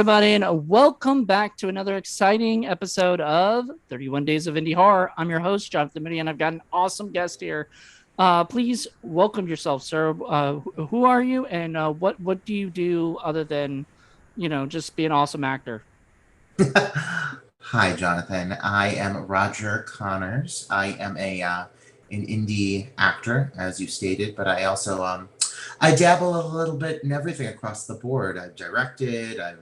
everybody, and welcome back to another exciting episode of 31 Days of Indie Horror. I'm your host, Jonathan Moody, and I've got an awesome guest here. Please welcome yourself, sir. Who are you, and what do you do other than, just be an awesome actor? Hi, Jonathan. I am Roger Connors. I am an indie actor, as you stated, but I also I dabble a little bit in everything across the board. I've directed, I've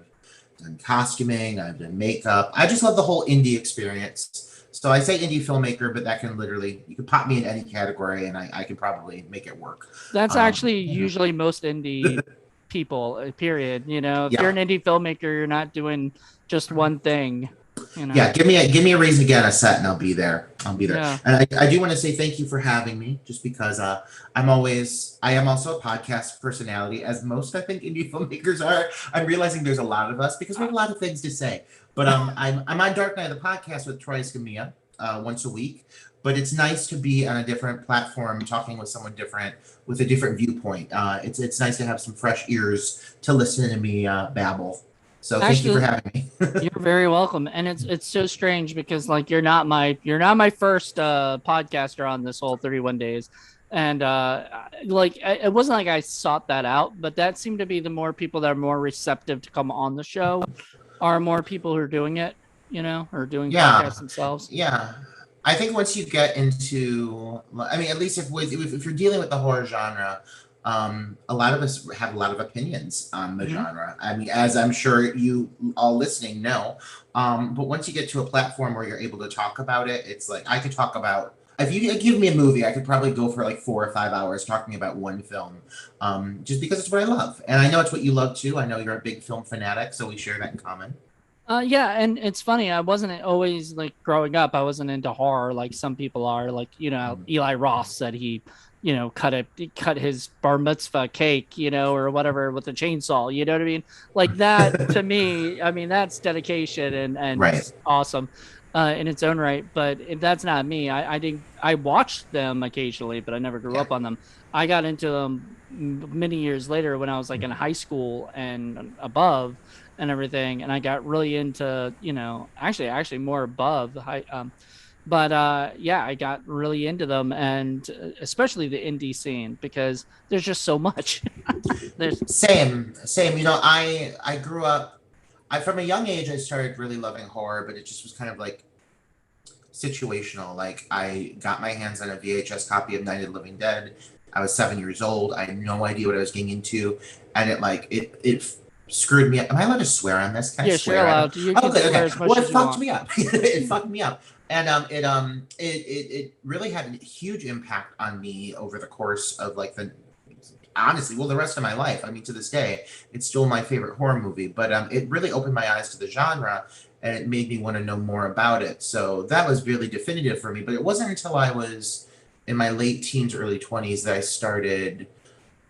done costuming, I've done makeup. I just love the whole indie experience. So I say indie filmmaker, but that can literally, you can pop me in any category and I can probably make it work. That's actually Yeah. usually most indie people. Period. If you're Yeah. an indie filmmaker, you're not doing just one thing. Yeah, give me a reason to get on a set and I'll be there. I'll be there. Yeah. And I do want to say thank you for having me, just because I am also a podcast personality, as most I think indie filmmakers are. I'm realizing there's a lot of us because we have a lot of things to say. But I'm on Dark Night of the Podcast with Troy Scamilla once a week. But it's nice to be on a different platform talking with someone different with a different viewpoint. It's nice to have some fresh ears to listen to me babble. So thank you for Actually, having me. you're very welcome. And it's so strange because like you're not my first podcaster on this whole 31 days. And it wasn't like I sought that out, but that seemed to be the more people that are more receptive to come on the show are more people who are doing it, or doing Yeah, podcasts themselves. yeah. I think once you get into, I mean, at least if you're dealing with the horror genre, a lot of us have a lot of opinions on the Hmm. genre. I mean, as I'm sure you all listening know, but once you get to a platform where you're able to talk about it, it's like I could talk about. If you give me a movie, I could probably go for like 4 or 5 hours talking about one film, just because it's what I love, and I know it's what you love too. I know you're a big film fanatic, so we share that in common. Yeah, and it's funny. I wasn't always like growing up. I wasn't into horror like some people are. Like Mm. Eli Roth said he cut his bar mitzvah cake, or whatever with a chainsaw. You know what I mean? Like that to me. I mean that's dedication and Right. just awesome in its own right. But if that's not me, I didn't. I watched them occasionally, but I never grew Yeah. up on them. I got into them many years later when I was like in high school and above and everything. And I got really into, actually more above the high. But I got really into them and especially the indie scene because there's just so much. there's, Same. You know, I grew up. I from a young age I started really loving horror, but it just was kind of like situational. Like I got my hands on a VHS copy of Night of the Living Dead. I was 7 years old. I had no idea what I was getting into, and it screwed me up. Am I allowed to swear on this? Can I yeah, sure, swear? I don't. allowed. You Oh, can good. swear Okay. as much Well, it as you fucked want. me up. It fucked me up, and it really had a huge impact on me over the course of like the honestly, well, the rest of my life. I mean, to this day, it's still my favorite horror movie. But it really opened my eyes to the genre, and it made me want to know more about it. So that was really definitive for me. But it wasn't until I was in my late teens, early 20s that I started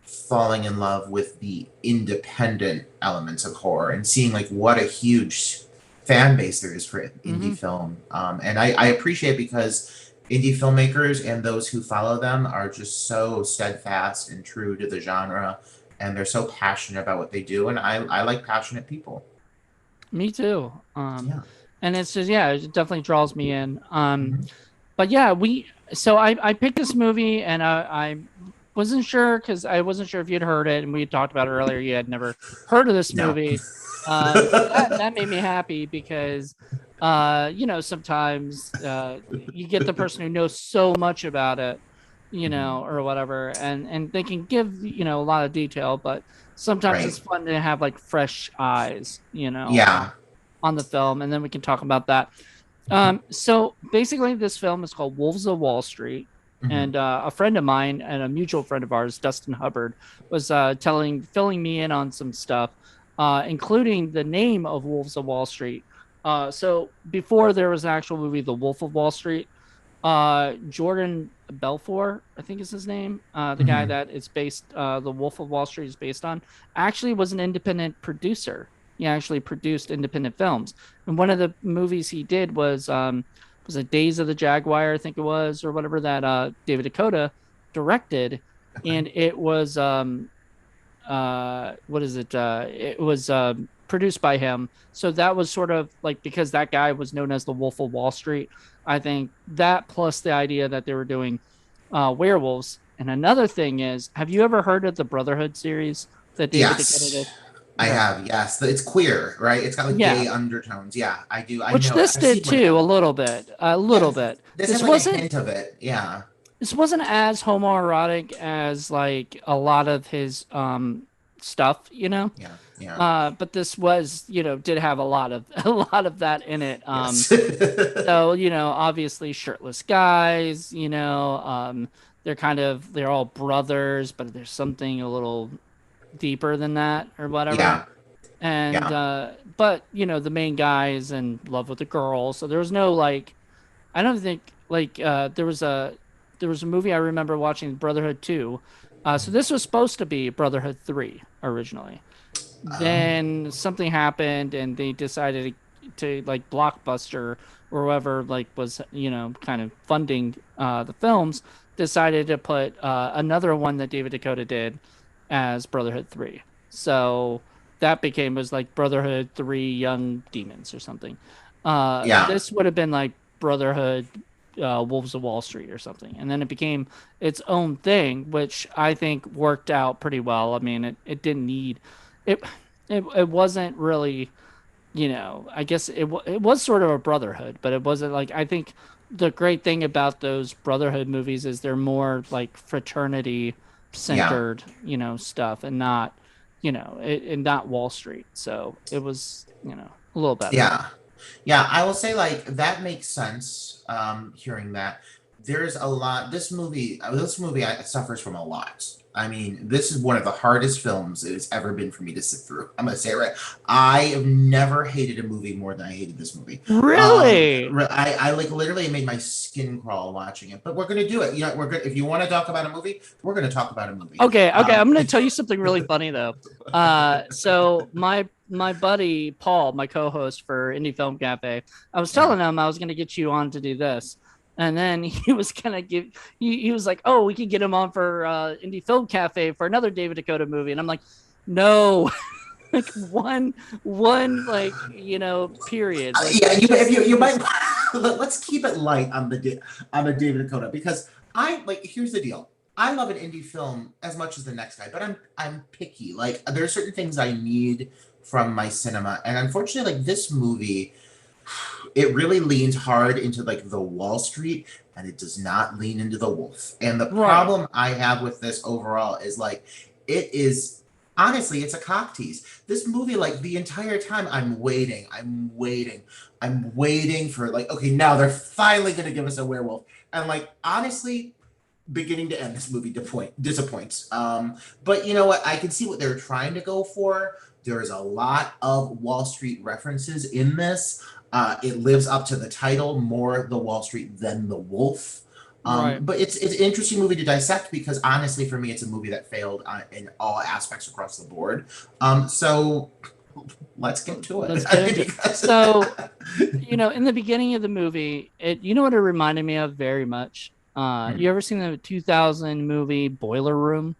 falling in love with the independent elements of horror and seeing like what a huge fan base there is for indie Hmm. film. And I appreciate because indie filmmakers and those who follow them are just so steadfast and true to the genre, and they're so passionate about what they do. And I like passionate people. Me too. Yeah. And it's just, yeah, it definitely draws me in. Hmm. But yeah, so I picked this movie and I wasn't sure because I wasn't sure if you'd heard it and we had talked about it earlier. You had never heard of this No. movie. So that made me happy because sometimes you get the person who knows so much about it, Mhm. or whatever, and they can give, a lot of detail, but sometimes Right. it's fun to have like fresh eyes, Yeah. on the film, and then we can talk about that. So basically, this film is called Wolves of Wall Street. Hmm. And a friend of mine and a mutual friend of ours, Dustin Hubbard, was filling me in on some stuff, including the name of Wolves of Wall Street. So before there was an actual movie, The Wolf of Wall Street, Jordan Belfort, I think is his name, the guy Hmm. that it's based, The Wolf of Wall Street is based on, actually was an independent producer. He actually produced independent films, and one of the movies he did was it Days of the Jaguar, I think it was, or whatever that David DeCoteau directed, Okay. and it was what is it? It was produced by him. So that was sort of like, because that guy was known as the Wolf of Wall Street. I think that plus the idea that they were doing werewolves. And another thing is, have you ever heard of the Brotherhood series that David DeCoteau did? Yes, I Okay. have. Yes, it's queer, right? It's got like Yeah, gay undertones. Yeah, I do. I which know it. this I've did seen one. too, a little bit, a Yeah, little bit. this has This like a wasn't hint of it. Yeah, this wasn't as homoerotic as like a lot of his stuff, you know. yeah, yeah. But this was, did have a lot of a lot of that in it. Yes. So, obviously shirtless guys, they're all brothers, but there's something a little deeper than that or whatever. Yeah, And yeah, but the main guy is in love with a girl, so there was no like, I don't think like there was a movie I remember watching, Brotherhood 2. So this was supposed to be Brotherhood 3 originally. um, Then something happened and they decided to like Blockbuster or whoever like was, kind of funding the films, decided to put another one that David Dakota did as Brotherhood 3. So that became was like Brotherhood 3 Young Demons or something. yeah, This would have been like Brotherhood Wolves of Wall Street or something. And then it became its own thing, which I think worked out pretty well. I mean, it didn't need it. It wasn't really, I guess it was sort of a brotherhood, but it wasn't like, I think the great thing about those brotherhood movies is they're more like fraternity yeah, centered, stuff, and not, and not Wall Street. So it was, a little better. yeah. Yeah, I will say like that makes sense. Hearing that, there's a lot. This movie suffers from a lot. I mean, this is one of the hardest films it has ever been for me to sit through. I'm gonna say it right. I have never hated a movie more than I hated this movie. Really? I like literally made my skin crawl watching it. But we're gonna do it. You know, we're good. If you want to talk about a movie, we're gonna talk about a movie. Okay, okay. I'm gonna tell you something really funny though. So my buddy Paul, my co-host for Indie Film Cafe, I was Yeah. telling him I was gonna get you on to do this, and then he was gonna give he was like, oh, we could get him on for Indie Film Cafe for another David Dakota movie, and I'm like, no, like one like period, like Yeah, let's you if just you might let's keep it light on on the David Dakota because I like here's the deal. I love an indie film as much as the next guy, but I'm picky. Like there are certain things I need from my cinema, and unfortunately, like this movie, it really leans hard into like the Wall Street, and it does not lean into the Wolf. And the right, problem I have with this overall is like it is honestly it's a cock tease. This movie, like the entire time, I'm waiting for like okay now they're finally gonna give us a werewolf, and like honestly beginning to end, this movie disappoints. But you know what? I can see what they're trying to go for. There is a lot of Wall Street references in this. It lives up to the title more the Wall Street than the Wolf. right. But it's an interesting movie to dissect because honestly, for me, it's a movie that failed in all aspects across the board. So let's get to it. Let's get into it. Because So, in the beginning of the movie, you know what it reminded me of very much? You ever seen the 2000 movie Boiler Room?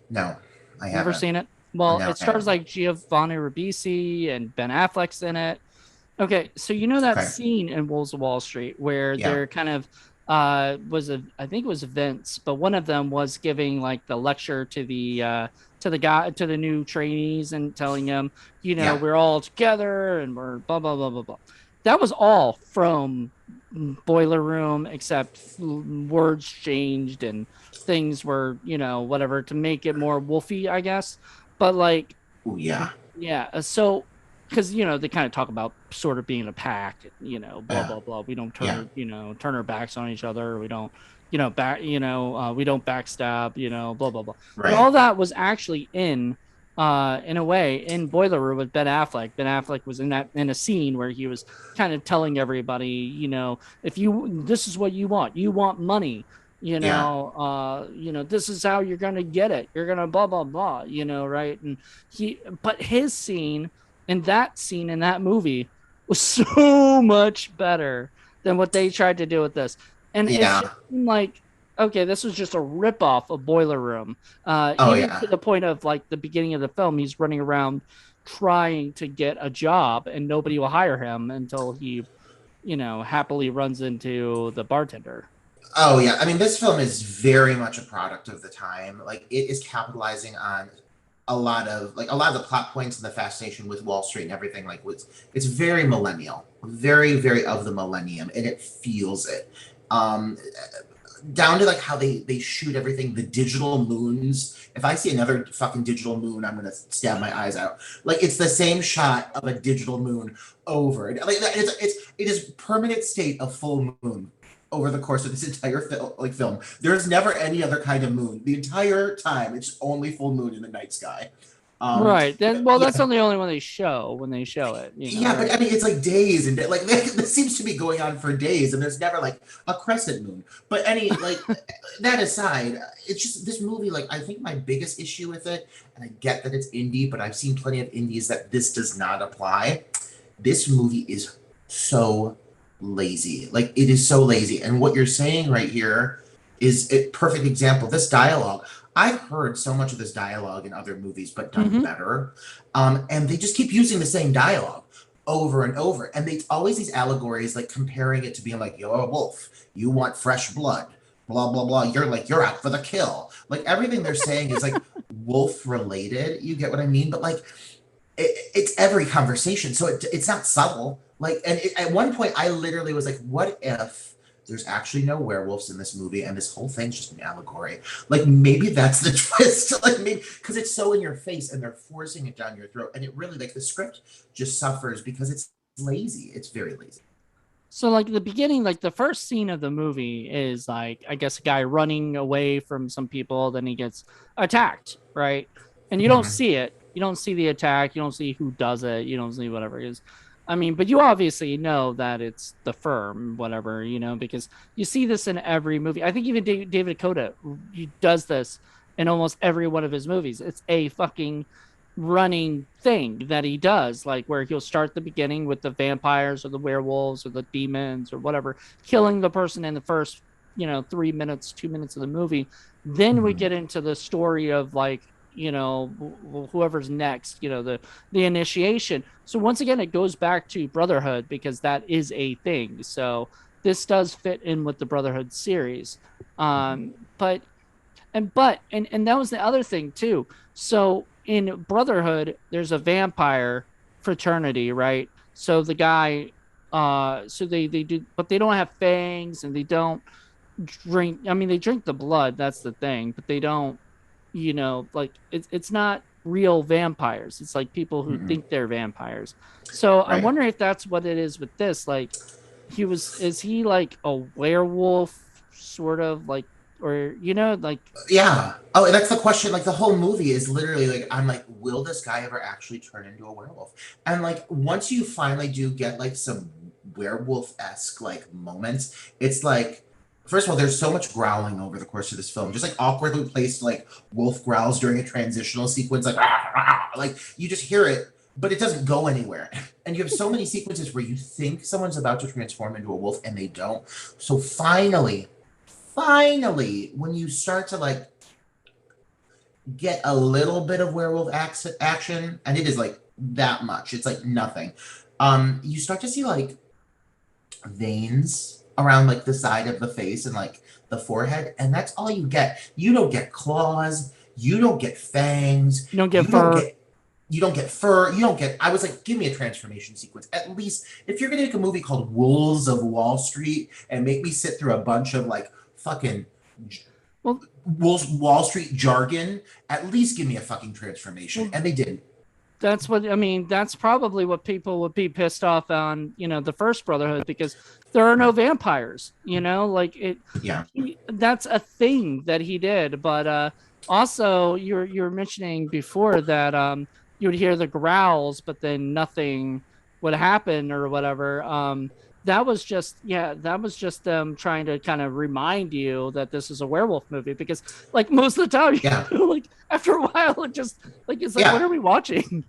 no, I Never haven't. seen it? Well, No, it I stars haven't. like Giovanni Ribisi and Ben Affleck's in it. Okay, so you know that Okay. scene in Wolves of Wall Street where Yeah. they're kind of I think it was Vince, but one of them was giving like the lecture to the new trainees and telling them, Yeah. we're all together and we're blah blah blah blah blah. That was all from Boiler Room, except words changed and things were, whatever to make it more wolfy, I guess. But like, Oh yeah. yeah, so because they kind of talk about sort of being a pack, blah Yeah. blah blah. We don't Yeah. turn our backs on each other. We don't, we don't backstab, blah blah blah. But Right. all that was actually in a way, in Boiler Room with Ben Affleck. Ben Affleck was in a scene where he was kind of telling everybody, if this is what you want money. Yeah. This is how you're gonna get it. You're gonna blah blah blah, right? And but his scene in that movie was so much better than what they tried to do with this. And it Yeah. just seemed like, okay, this was just a ripoff of Boiler Room. Oh Even to yeah. the point of like the beginning of the film, he's running around trying to get a job and nobody will hire him until he, happily runs into the bartender. Oh yeah, I mean this film is very much a product of the time. Like it is capitalizing on a lot of the plot points and the fascination with Wall Street and everything. Like it's very millennial, very very of the millennium, and it feels it. Um, Down to like how they shoot everything, the digital moons. If I see another fucking digital moon, I'm gonna stab my eyes out. Like it's the same shot of a digital moon over. Like it is permanent state of full moon over the course of this entire film. There's never any other kind of moon. The entire time, it's only full moon in the night sky. Um, Right. Well, that's not the only one they show when they show it, yeah, but right? I mean, it's like days and like this seems to be going on for days, and there's never like a crescent moon. But that aside, it's just this movie. Like, I think my biggest issue with it, and I get that it's indie, but I've seen plenty of indies that this does not apply. This movie is so lazy. Like, it is so lazy. And what you're saying right here is a perfect example. This dialogue. I've heard so much of this dialogue in other movies, but done Mm-hmm. better. And they just keep using the same dialogue over and over. And they always these allegories, like comparing it to being like, you're a wolf, you want fresh blood, blah, blah, blah. You're out for the kill. Like everything they're saying is like wolf related. You get what I mean? But like, it's every conversation. So it's not subtle. Like, and at one point, I literally was like, what if there's actually no werewolves in this movie and this whole thing's just an allegory? Like, maybe that's the twist. Like, maybe because it's so in your face and they're forcing it down your throat. And it really, like, the script just suffers because it's lazy. It's very lazy. So, like, the beginning, like, the first scene of the movie is, like, I guess a guy running away from some people, then he gets attacked, right? And you don't Mhm. see it. You don't see the attack. You don't see who does it. You don't see whatever it is. I mean, but you obviously know that it's the firm, whatever, because you see this in every movie. I think even David DeCoteau he does this in almost every one of his movies. It's a fucking running thing that he does, like where he'll start the beginning with the vampires or the werewolves or the demons or whatever, killing the person in the first, 3 minutes, 2 minutes of the movie. Then we Mhm. get into the story of like, whoever's next, the initiation. So once again, it goes back to Brotherhood because that is a thing. So this does fit in with the Brotherhood series. Mhm. But and that was the other thing too. So in Brotherhood, there's a vampire fraternity, right? So the guy, so they do, but they don't have fangs and they don't drink. I mean, they drink the blood. That's the thing, but they don't. Like it's not real vampires. It's like people who Mhm. think they're vampires. So I'm Right. wondering if that's what it is with this. Like is he like a werewolf, sort of like, or like Yeah. Oh, that's the question. Like the whole movie is literally like, I'm like, will this guy ever actually turn into a werewolf? And like, once you finally do get like some werewolf esque like moments, it's like, first of all, there's so much growling over the course of this film, just like awkwardly placed like wolf growls during a transitional sequence, like, "Ah, ah," like you just hear it, but it doesn't go anywhere. And you have so many sequences where you think someone's about to transform into a wolf and they don't. So finally, when you start to like get a little bit of werewolf action, and it is like that much, it's like nothing. You start to see like veins around like the side of the face and like the forehead, and that's all you get. You don't get claws, you don't get fangs, you don't get you don't fur. get you don't get fur, you don't get. I was like, give me a transformation sequence. At least if you're gonna make a movie called Wolves of Wall Street and make me sit through a bunch of like fucking Well, Wall Street jargon, at least give me a fucking transformation. well, And they didn't. that's what I mean. That's probably what people would be pissed off on, the first Brotherhood because there are no vampires. Like it. Yeah. That's a thing that he did. But also, you're mentioning before that you would hear the growls, but then nothing would happen or whatever. That was just them trying to kind of remind you that this is a werewolf movie because like most of the time, Yeah. like after a while, it just like it's like what Yeah. are we watching?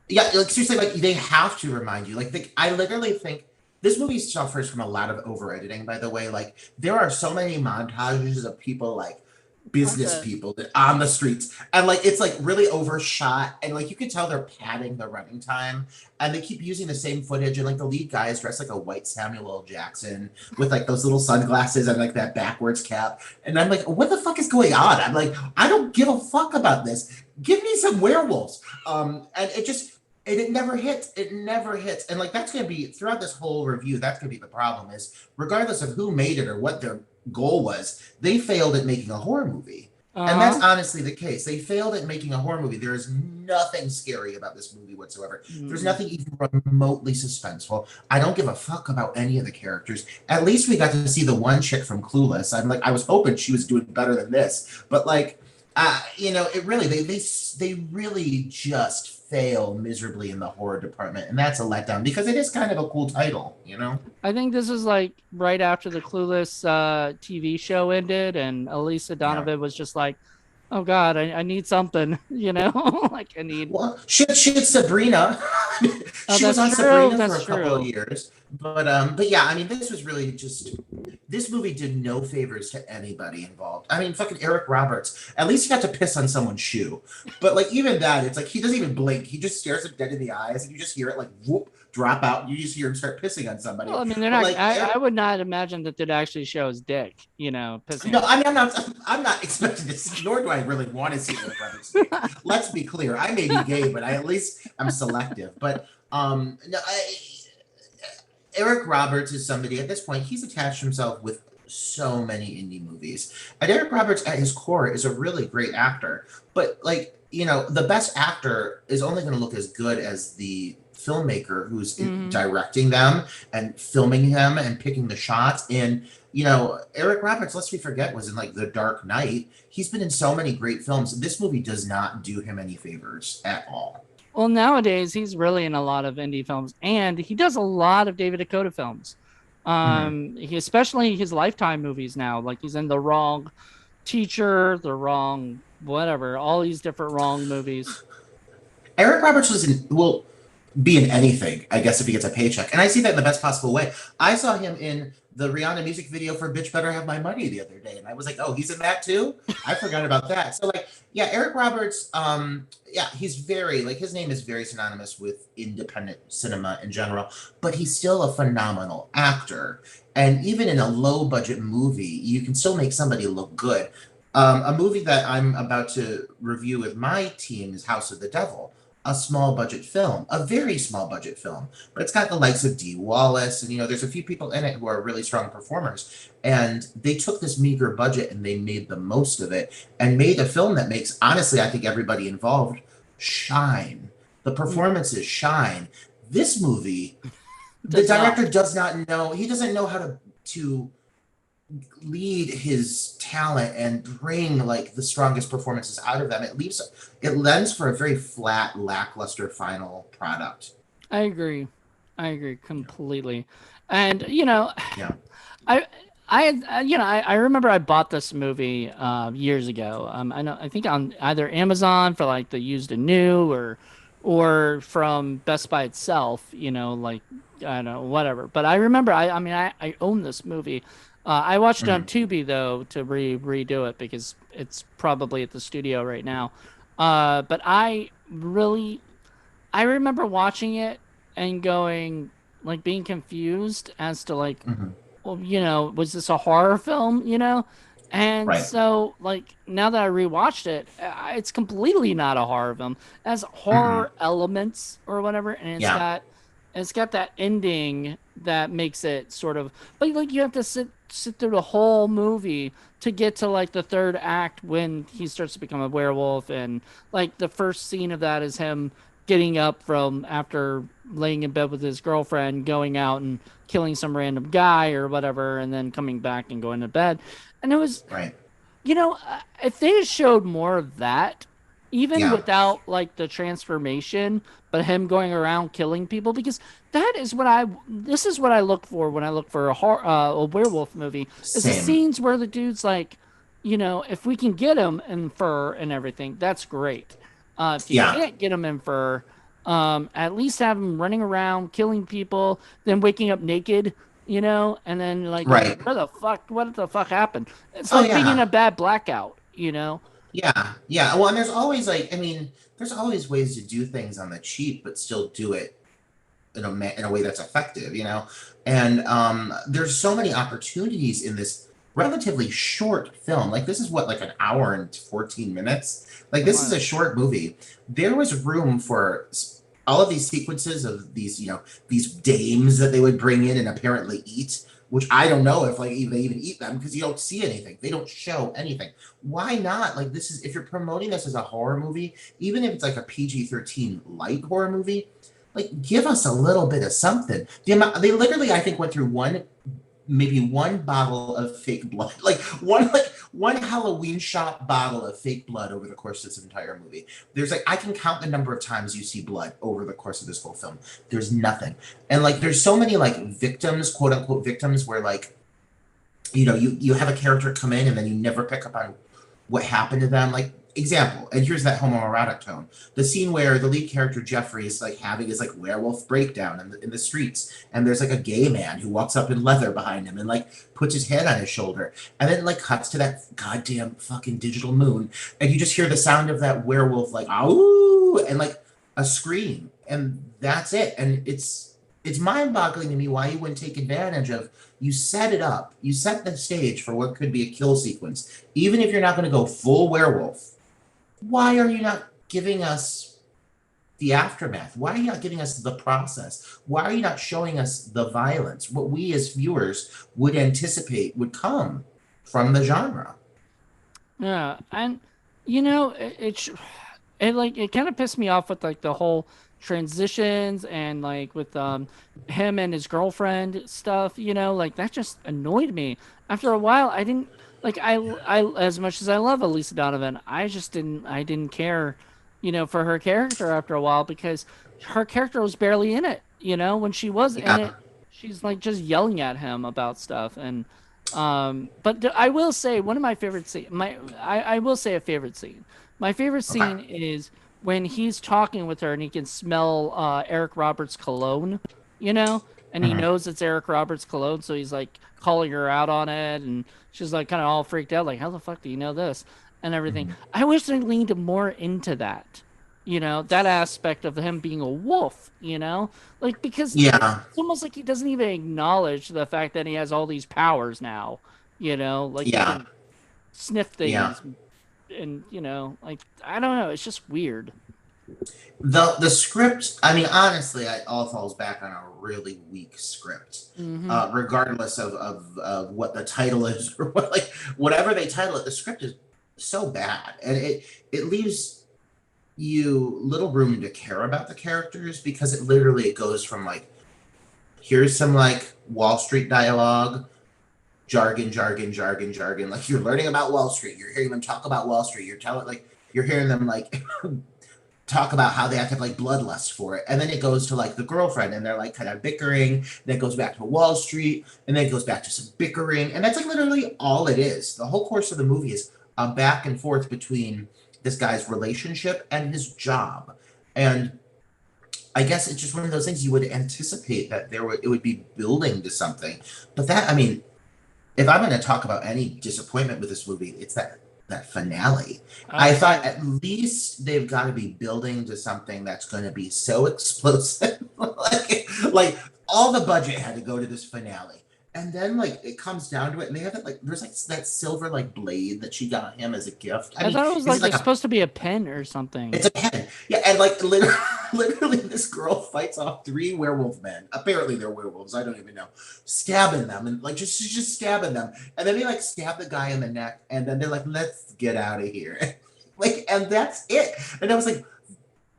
Yeah. Like seriously, like they have to remind you. Like I literally think this movie suffers from a lot of over editing, by the way. Like there are so many montages of people like business Okay. people on the streets, and like it's like really overshot, and like you can tell they're padding the running time, and they keep using the same footage, and like the lead guy is dressed like a white Samuel L. Jackson with like those little sunglasses and like that backwards cap, and I'm like, what the fuck is going on? I'm like, I don't give a fuck about this. Give me some werewolves. And it just it never hits. It never hits. And like that's gonna be throughout this whole review, that's gonna be the problem is regardless of who made it or what their goal was, they failed at making a horror movie. And that's Uh-huh. honestly the case. They failed at making a horror movie. There is nothing scary about this movie whatsoever. There's Mm. nothing even remotely suspenseful. I don't give a fuck about any of the characters. At least we got to see the one chick from Clueless. I'm like, I was hoping she was doing better than this. But like, it really they really just fail miserably in the horror department, and that's a letdown because it is kind of a cool title. I think this was like right after the Clueless TV show ended, and Elisa Yeah. Donovan was just like, "Oh God, I need something," like I need. Well, shit, Sabrina. Oh, She was that's on true. Sabrina for That's a couple of true. years, but yeah, I mean, this was really just this movie did no favors to anybody involved. I mean, fucking Eric Roberts. At least he got to piss on someone's shoe, but like even that, it's like he doesn't even blink. He just stares him dead in the eyes, and you just hear it like whoop drop out. And you just hear him start pissing on Well, somebody. I mean, they're But not. like I would not imagine that they'd actually show his dick. Pissing no, on I mean I'm not expecting to see, nor do I really want to see Eric Roberts' dick. Let's be clear. I may be gay, but I at least am selective. But no, Eric Roberts is somebody at this point, he's attached himself with so many indie movies. And Eric Roberts at his core is a really great actor. But like, the best actor is only going to look as good as the filmmaker who's it. directing them and filming him and picking the shots. And Eric Roberts, lest we forget, was in like The Dark Knight. He's been in so many great films. This movie does not do him any favors at all. Well, nowadays he's really in a lot of indie films, and he does a lot of David DeCoteau films. Mhm. He especially his Lifetime movies now. Like he's in The Wrong Teacher, The Wrong whatever, all these different wrong movies. Eric Roberts will be in anything, I guess, if he gets a paycheck. And I see that in the best possible way. I saw him in the Rihanna music video for Bitch Better Have My Money the other day. And I was like, oh, he's in that too? I forgot about that. So like, yeah, Eric Roberts, yeah, he's very like his name is very synonymous with independent cinema in general, but he's still a phenomenal actor. And even in a low budget movie, you can still make somebody look good. A movie that I'm about to review with my team is House of the Devil, a small budget film, a very small budget film, but it's got the likes of Dee Wallace, and there's a few people in it who are really strong performers. And they took this meager budget and they made the most of it and made a film that makes, honestly, I think everybody involved shine. The performances shine. This movie, the Does not. director does not know, he doesn't know how to lead his talent and bring like the strongest performances out of them. It lends for a very flat, lackluster final product. I agree. I agree completely. And Yeah. I I remember I bought this movie years ago. I think on either Amazon for like the used and new or from Best Buy itself, like I don't know, whatever. But I remember I own this movie. I watched it on Mhm. Tubi though to redo it because it's probably at the studio right now. But I remember watching it and going like being confused as to like, Mhm. well, was this a horror film, And Right. so, like, now that I rewatched it, it's completely not a horror film. It has Mm-mm. horror elements or whatever, and Yeah. it's got that ending that makes it sort of, but like you have to sit through the whole movie to get to like the third act when he starts to become a werewolf, and like the first scene of that is him getting up from after laying in bed with his girlfriend, going out and killing some random guy or whatever, and then coming back and going to bed. And it was, Right. if they had showed more of that, even Yeah. without like the transformation, but him going around killing people, because this is what I look for when I look for a werewolf movie, is the Same. scenes where the dude's like, if we can get him in fur and everything, that's great. If you Yeah. can't get him in fur, at least have him running around killing people, then waking up naked, and then like going, Right. what the fuck happened? It's Oh like being in yeah. a bad blackout. you know? Yeah, yeah. Well, and there's always like, I mean, there's always ways to do things on the cheap, but still do it in a way that's effective, you know? And there's so many opportunities in this relatively short film. Like this is what, like an hour and 14 minutes. Like this is a short movie. There was room for all of these sequences of these, you know, these dames that they would bring in and apparently eat, which I don't know if like even they even eat them because you don't see anything. They don't show anything. Why not? Like this is if you're promoting this as a horror movie, even if it's like a PG-13 light horror movie, like give us a little bit of something. They literally, I think, went through maybe one bottle of fake blood, like one Halloween shop bottle of fake blood over the course of this entire movie. There's like I can count the number of times you see blood over the course of this whole film. There's nothing, and like there's so many like victims, quote unquote victims, where like you know you have a character come in and then you never pick up on what happened to them. Like example, and here's that homoerotic tone. The scene where the lead character Jeffrey is like having his like werewolf breakdown in the streets, and there's like a gay man who walks up in leather behind him and like puts his head on his shoulder, and then like cuts to that goddamn fucking digital moon, and you just hear the sound of that werewolf like "ow" and like a scream, and that's it. And it's mind-boggling to me why you wouldn't take advantage of you set it up, you set the stage for what could be a kill sequence, even if you're not going to go full werewolf. Why are you not giving us the aftermath? Why are you not giving us the process? Why are you not showing us the violence? What we as viewers would anticipate would come from the genre. Yeah, and it like it kind of pissed me off with like the whole transitions and like with him and his girlfriend stuff, like that just annoyed me. After a while, I didn't like I as much as I love Elisa Donovan, I didn't care, for her character after a while because her character was barely in it, when she was in Yeah. it, she's like just yelling at him about stuff. And but I will say one of my favorite scene, I will say a favorite scene. My favorite Okay. scene is when he's talking with her and he can smell Eric Roberts' cologne, you know, and he Mhm. knows it's Eric Roberts' cologne, so he's like calling her out on it, and she's like kind of all freaked out, like, "How the fuck do you know this?" and everything. Mhm. I wish they leaned more into that, that aspect of him being a wolf, like because Yeah. it's almost like he doesn't even acknowledge the fact that he has all these powers now, like he Yeah. can sniff Yeah. things and like I don't know, it's just weird. The script, I mean, honestly, it all falls back on a really weak script, Hmm. regardless of what the title is or what like whatever they title it. The script is so bad, and it leaves you little room to care about the characters because it goes from like here's some like Wall Street dialogue, jargon. Like you're learning about Wall Street, you're hearing them talk about Wall Street, you're hearing them like talk about how they have to have like bloodlust for it. And then it goes to like the girlfriend and they're like kind of bickering. Then it goes back to Wall Street and then it goes back to some bickering. And that's like literally all it is. The whole course of the movie is a back and forth between this guy's relationship and his job. And I guess it's just one of those things you would anticipate that it would be building to something. But that, I mean, if I'm going to talk about any disappointment with this movie, it's that finale. I thought I at least they've got to be building to something that's going to be so explosive. like all the budget had to go to this finale. And then like it comes down to it, and they have it like there's like that silver like blade that she got him as a gift. I I mean, thought it was is like it they're like a supposed to be a pen or something. it's a pen. Yeah, and like literally, literally, this girl fights off three werewolf men. Apparently, they're werewolves. I don't even know. Stabbing them and like just stabbing them, and then they like stab the guy in the neck, and then they're like, "Let's get out of here." Like, and that's it. And I was like,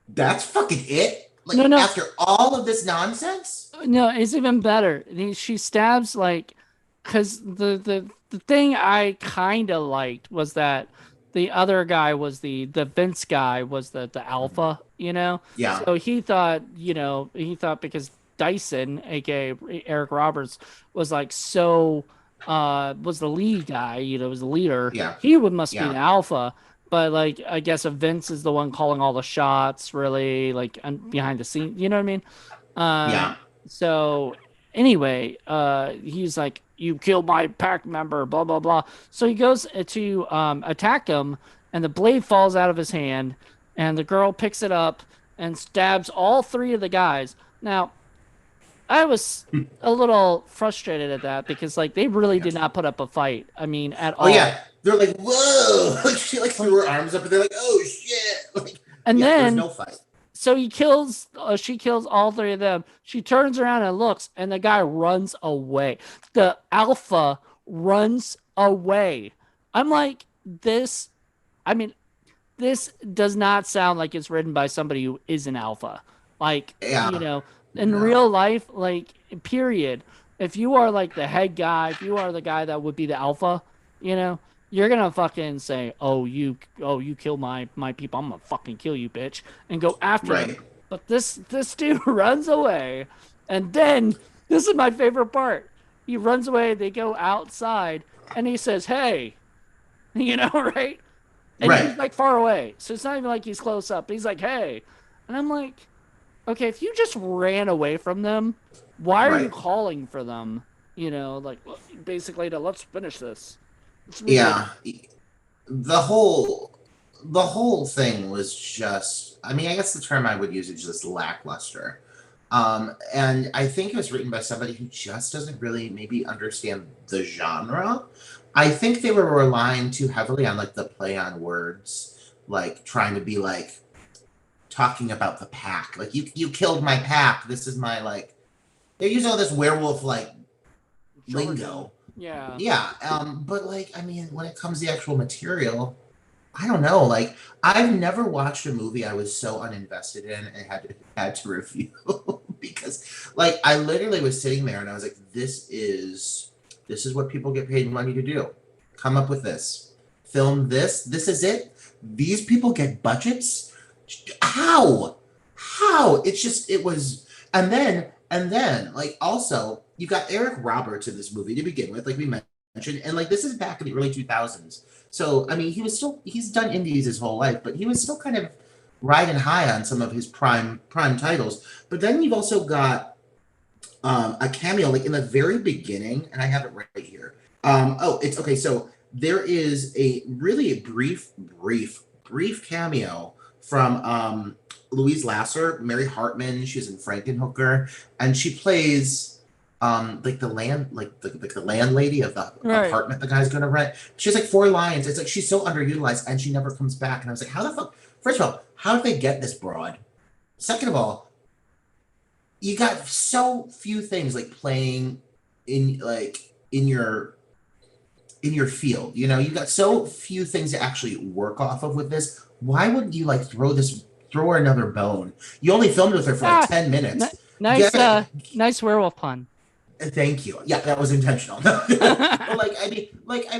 "That's fucking it." No, Like no, after all of this nonsense. no, it's even better. She stabs like, because the thing I kind of liked was that the other guy was the Vince guy was the Mhm. alpha, Yeah, so he thought because Dyson, aka Eric Roberts, was like so was the lead guy, was the leader. yeah, He would must be the yeah, alpha. But like I guess if Vince is the one calling all the shots, really like behind the scenes, you know what I mean? yeah. Um, so anyway, he's like, "You killed my pack member," blah blah blah. So he goes to attack him, and the blade falls out of his hand, and the girl picks it up and stabs all three of the guys. Now, I was a little frustrated at that because like they really Yeah. did not put up a fight. I mean, at Oh all. yeah, they're like, whoa! Like she like threw Like, her arms up, and they're like, oh shit! Like, and yeah, there was then no fight. so she kills all three of them. She turns around and looks, and the guy runs away. The alpha runs away. I'm like, this, I mean, this does not sound like it's written by somebody who is an alpha. Like, Yeah, in no, real life, like, period. If you are like the head guy, if you are the guy that would be the alpha, you know, you're gonna fucking say, oh, you kill my people, I'm gonna fucking kill you, bitch," and go after them. right, But this dude runs away, and then this is my favorite part. He runs away. They go outside, and he says, "Hey," right? And right, he's like far away. So it's not even like he's close up. He's like, "Hey." And I'm like, okay, if you just ran away from them, why are you right. calling for them? Like basically to let's finish this. It's Yeah, ridiculous. the whole the whole thing was just. I mean, I guess the term I would use is just lackluster. And I think it was written by somebody who just doesn't really maybe understand the genre. I think they were relying too heavily on like the play on words, like trying to be like talking about the pack. Like you killed my pack. This is my like. They use all this werewolf like Jargon. lingo. Yeah. Yeah. But like I mean, when it comes to the actual material, I don't know. Like I've never watched a movie I was so uninvested in and had to review because like I literally was sitting there and I was like, this is what people get paid money to do. Come up with this. Film this. This is it. These people get budgets. How? How? It's just it was and then like also you got Eric Roberts in this movie to begin with, like we mentioned, and like this is back in the early 2000s. So I mean, he's done indies his whole life, but he was still kind of riding high on some of his prime titles. But then you've also got a cameo like in the very beginning, and I have it right here. Oh, it's okay. So there is a really brief cameo from Louise Lasser, Mary Hartman. She's in Frankenhooker, and she plays like the landlady of the Right. apartment the guy's gonna rent. She has like four lines. It's like she's so underutilized and she never comes back. And I was like, how the fuck? First of all, how did they get this broad? Second of all, you got so few things like playing in like in your field. You got so few things to actually work off of with this. Why wouldn't you like throw her another bone? You only filmed with her for like Ah, 10 n minutes. nice Get it. nice werewolf pun. Thank you. Yeah, that was intentional. But like, I mean, like, I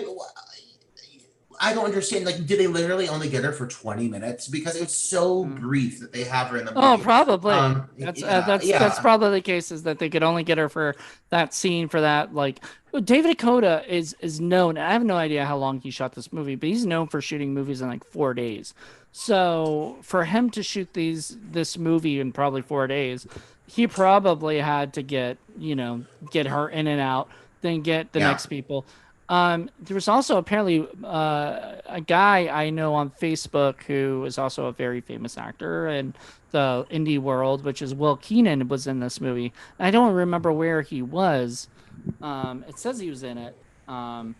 don't understand. Like, did they literally only get her for 20 minutes? Because it's so Mm. brief that they have her in the Oh, movie. probably. Yeah, That's yeah, probably the case is that they could only get her for that scene for that like David DeCoteau is known. I have no idea how long he shot this movie, but he's known for shooting movies in like 4 days. So for him to shoot this movie in probably 4 days, he probably had to get her in and out, then get the yeah, next people. There was also apparently a guy I know on Facebook who is also a very famous actor in the indie world, which is Will Keenan was in this movie. I don't remember where he was. It says he was in it. I'm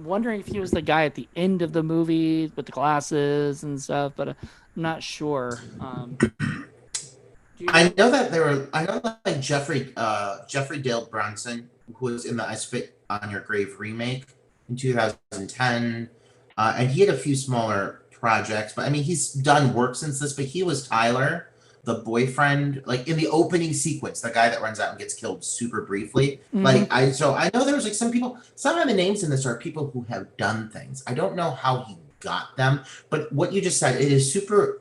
wondering if he was the guy at the end of the movie with the glasses and stuff, but I'm not sure. Do you I know? know that there were. I know that like Jeffrey Dale Bronson, who was in the I Spit on Your Grave remake in 2010, and he had a few smaller projects. But I mean, he's done work since this. But he was Tyler, the boyfriend, like in the opening sequence, the guy that runs out and gets killed super briefly. Hmm. So I know there was like some people. Some of the names in this are people who have done things. I don't know how he got them, but what you just said, it is super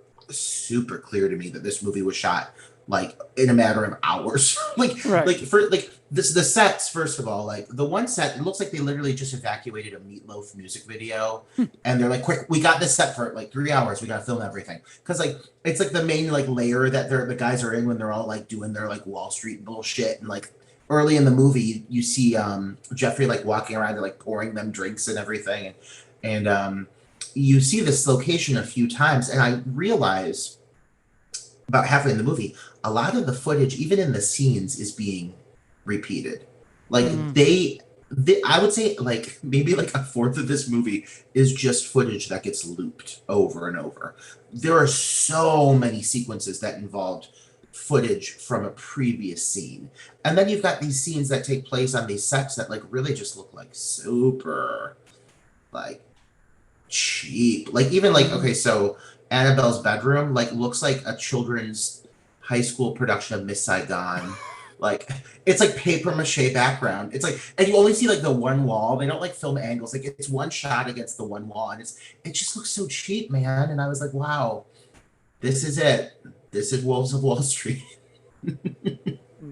clear to me that this movie was shot like in a matter of hours. Right. Like for like this the sets, first of all, like the one set, it looks like they literally just evacuated a Meatloaf music video and they're like, quick, we got this set for like 3 hours, we gotta film everything. Because like it's like the main like layer that the guys are in when they're all like doing their like Wall Street bullshit and like early in the movie, you see Jeffrey like walking around and like pouring them drinks and everything, and you see this location a few times, and I realize about halfway in the movie, a lot of the footage, even in the scenes, is being repeated. Like Mm. I would say like maybe like a fourth of this movie is just footage that gets looped over and over. There are so many sequences that involved footage from a previous scene. And then you've got these scenes that take place on these sets that like really just look like super like cheap. Like even like Mm. okay, so Annabelle's bedroom like looks like a children's high school production of Miss Saigon. Like it's like paper mache background. It's like and you only see like the one wall. They don't like film angles. Like it's one shot against the one wall, and it just looks so cheap, man. And I was like, wow, this is it. This is Wolves of Wall Street.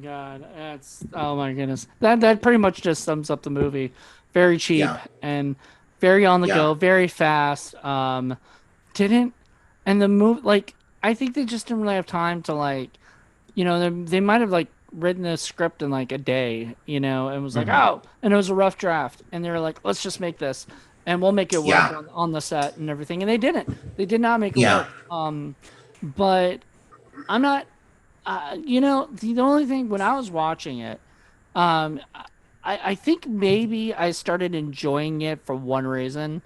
God, that's oh my goodness. That pretty much just sums up the movie. Very cheap Yeah, and very on the yeah, go, very fast. Didn't and the move like I think they just didn't really have time to like they might have like written the script in like a day, and was like, hmm, oh, and it was a rough draft, and they were like, let's just make this, and we'll make it work yeah, on the set and everything, and they didn't. They did not make it yeah. work. But I'm not. The only thing when I was watching it, um, I think maybe I started enjoying it for one reason,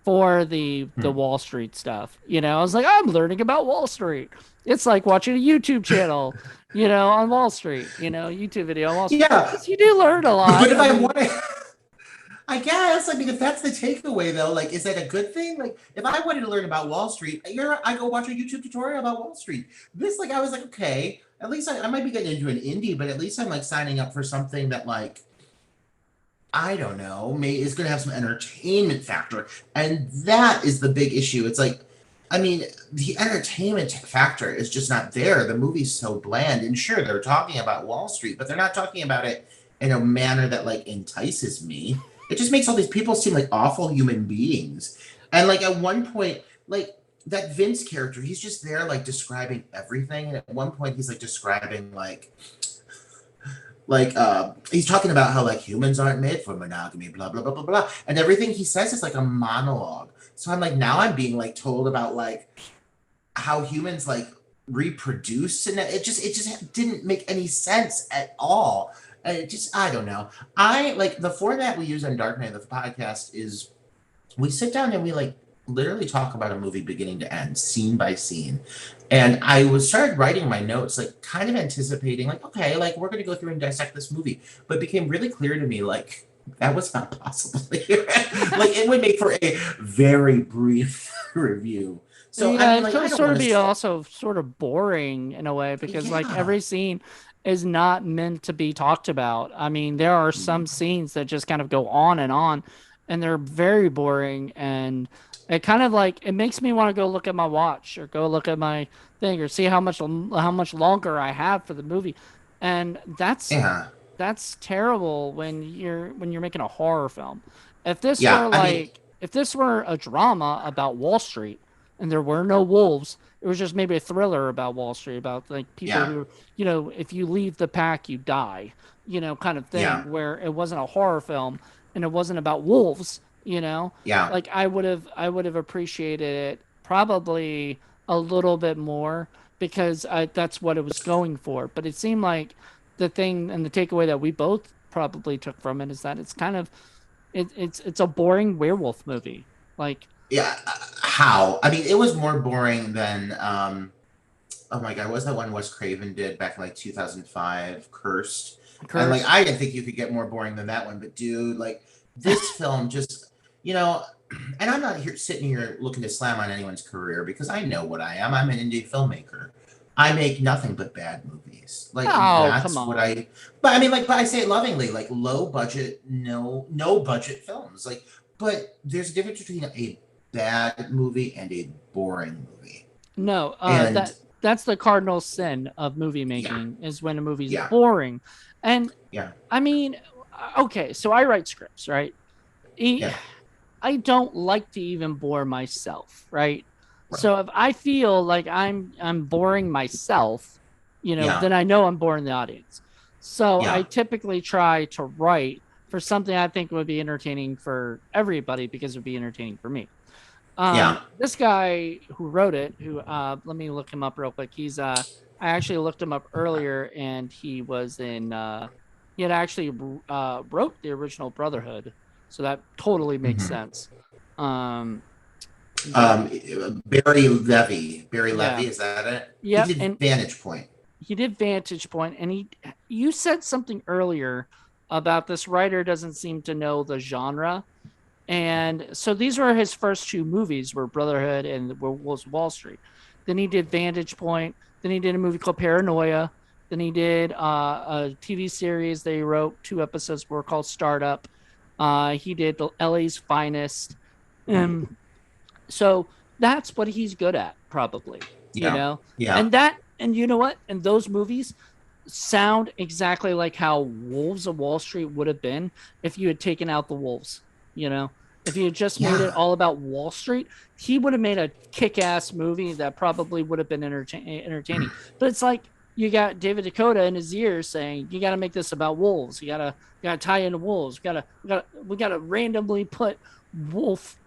for the Hmm. Wall Street stuff. I was like, I'm learning about Wall Street. It's like watching a YouTube channel, on Wall Street, YouTube video on Wall Street. Yeah, Because you do learn a but lot. if I I mean, want to, I guess. I mean, if that's the takeaway, though, like, is that a good thing? Like, if I wanted to learn about Wall Street, I go watch a YouTube tutorial about Wall Street. This, like, I was like, okay, at least I might be getting into an indie, but at least I'm like signing up for something that, like, I don't know, may is going to have some entertainment factor, and that is the big issue. It's like, I mean, the entertainment factor is just not there. The movie's so bland, and sure, they're talking about Wall Street, but they're not talking about it in a manner that like entices me. It just makes all these people seem like awful human beings. And like at one point, like that Vince character, he's just there like describing everything. And at one point, he's like describing he's talking about how like humans aren't made for monogamy, blah blah blah blah blah, and everything he says is like a monologue. So I'm like now I'm being like told about like how humans like reproduce, and it just didn't make any sense at all. And it just I don't know. I like the format we use on Dark Knight, the podcast, is we sit down and we like literally talk about a movie beginning to end, scene by scene. And I was started writing my notes, like kind of anticipating, like, okay, like we're gonna go through and dissect this movie. But it became really clear to me, like, that was not possible. Like it would make for a very brief review. So I yeah, mean, it like, could I don't sort want of to be spoil. also sort of boring in a way because like Yeah. every scene is not meant to be talked about. I mean, there are Mm. some scenes that just kind of go on, and they're very boring, and it kind of like it makes me want to go look at my watch or go look at my thing or see how much longer I have for the movie. And Yeah. that's terrible when you're making a horror film. If this Yeah. were I mean, like if this were a drama about Wall Street and there were no wolves, it was just maybe a thriller about Wall Street, about like people yeah. who, if you leave the pack, you die, kind of Yeah. thing, where it wasn't a horror film and it wasn't about wolves. Yeah. Like I would have appreciated it probably a little bit more because that's what it was going for. But it seemed like the thing and the takeaway that we both probably took from it is that it's kind of it's a boring werewolf movie. Like, Yeah. How? I mean, it was more boring than oh my god, what was that one Wes Craven did back in like 2005, Cursed? And like Cursed. I didn't think you could get more boring than that one, but dude, like this film just, you know, and I'm not here sitting here looking to slam on anyone's career because I know what I am. I'm an indie filmmaker. I make nothing but bad movies. Like Oh, come that's what on. but I mean like but I say it lovingly, like low budget, no budget films. Like but there's a difference between a bad movie and a boring movie. No, And that's the cardinal sin of movie yeah, making is when a movie's yeah, boring. And yeah, I mean, okay, so I write scripts, right? E- yeah, I don't like to even bore myself, right? right, So if I feel like I'm boring myself, yeah, then I know I'm boring the audience. So I Yeah. typically try to write for something I think would be entertaining for everybody because it would be entertaining for me. Yeah. This guy who wrote it, who let me look him up real quick. I actually looked him up earlier, and he was in he had actually wrote the original Brotherhood, so that totally makes Hmm. sense. Um, but Barry yeah, Levy, is that it? He yep, did and Vantage Point. he did Vantage Point, and he you said something earlier about this writer doesn't seem to know the genre. And so these were his first two movies were Brotherhood and Wolves of Wall Street. Then he did Vantage Point. Then he did a movie called Paranoia. Then he did a TV series they wrote 2 episodes were called Startup. He did the LA's Finest. And so that's what he's good at, probably, you Yeah. know? Yeah. And you know what? And those movies sound exactly like how Wolves of Wall Street would have been if you had taken out the wolves, you know? If you had just made it Yeah. all about Wall Street, he would have made a kick-ass movie that probably would have been entertaining. But it's like you got David DeCoteau in his ears saying, "You got to make this about wolves. You got to tie into wolves. We got to randomly put wolf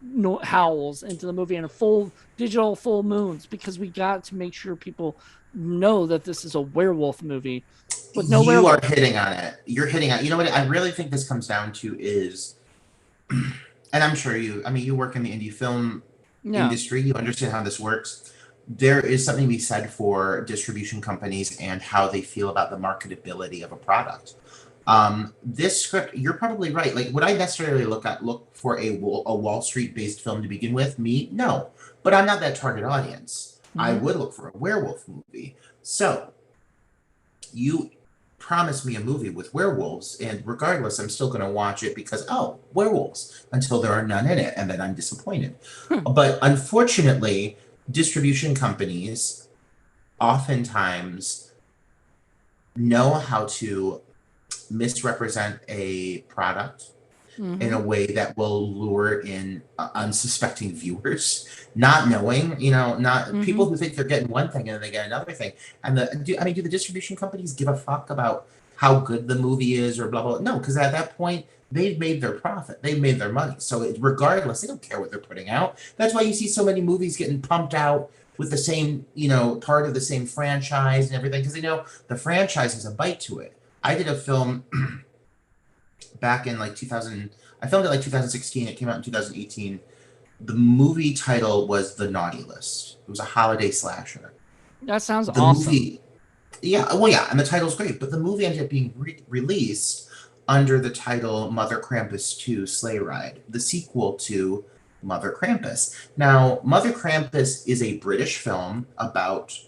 howls into the movie and a full digital full moons because we got to make sure people know that this is a werewolf movie with no You are werewolf." hitting on it. You're hitting on. You know what? I really think this comes down to is, and I'm sure you. I mean, you work in the indie film Yeah. industry. You understand how this works. There is something to be said for distribution companies and how they feel about the marketability of a product. This script, you're probably right. Like, would I necessarily look for a Wall Street based film to begin with? Me, no. But I'm not that target audience. I Mm-hmm. would look for a werewolf movie. So you promise me a movie with werewolves, and regardless, I'm still going to watch it because, oh, werewolves, until there are none in it, and then I'm disappointed. But unfortunately, distribution companies oftentimes know how to misrepresent a product in Mm-hmm. a way that will lure in unsuspecting viewers, not knowing, not Mm-hmm. people who think they're getting one thing and then they get another thing. And do the distribution companies give a fuck about how good the movie is or blah blah? No, because at that point they've made their profit, they've made their money. So regardless, they don't care what they're putting out. That's why you see so many movies getting pumped out with the same, part of the same franchise and everything, because they know the franchise has a bite to it. I did a film back in like 2000. I filmed it like 2016. It came out in 2018. The movie title was The Naughty List. It was a holiday slasher. That sounds The awesome. movie, yeah, well, yeah, and the title's great, but the movie ended up being released under the title Mother Krampus 2 Sleigh Ride, the sequel to Mother Krampus. Now, Mother Krampus is a British film about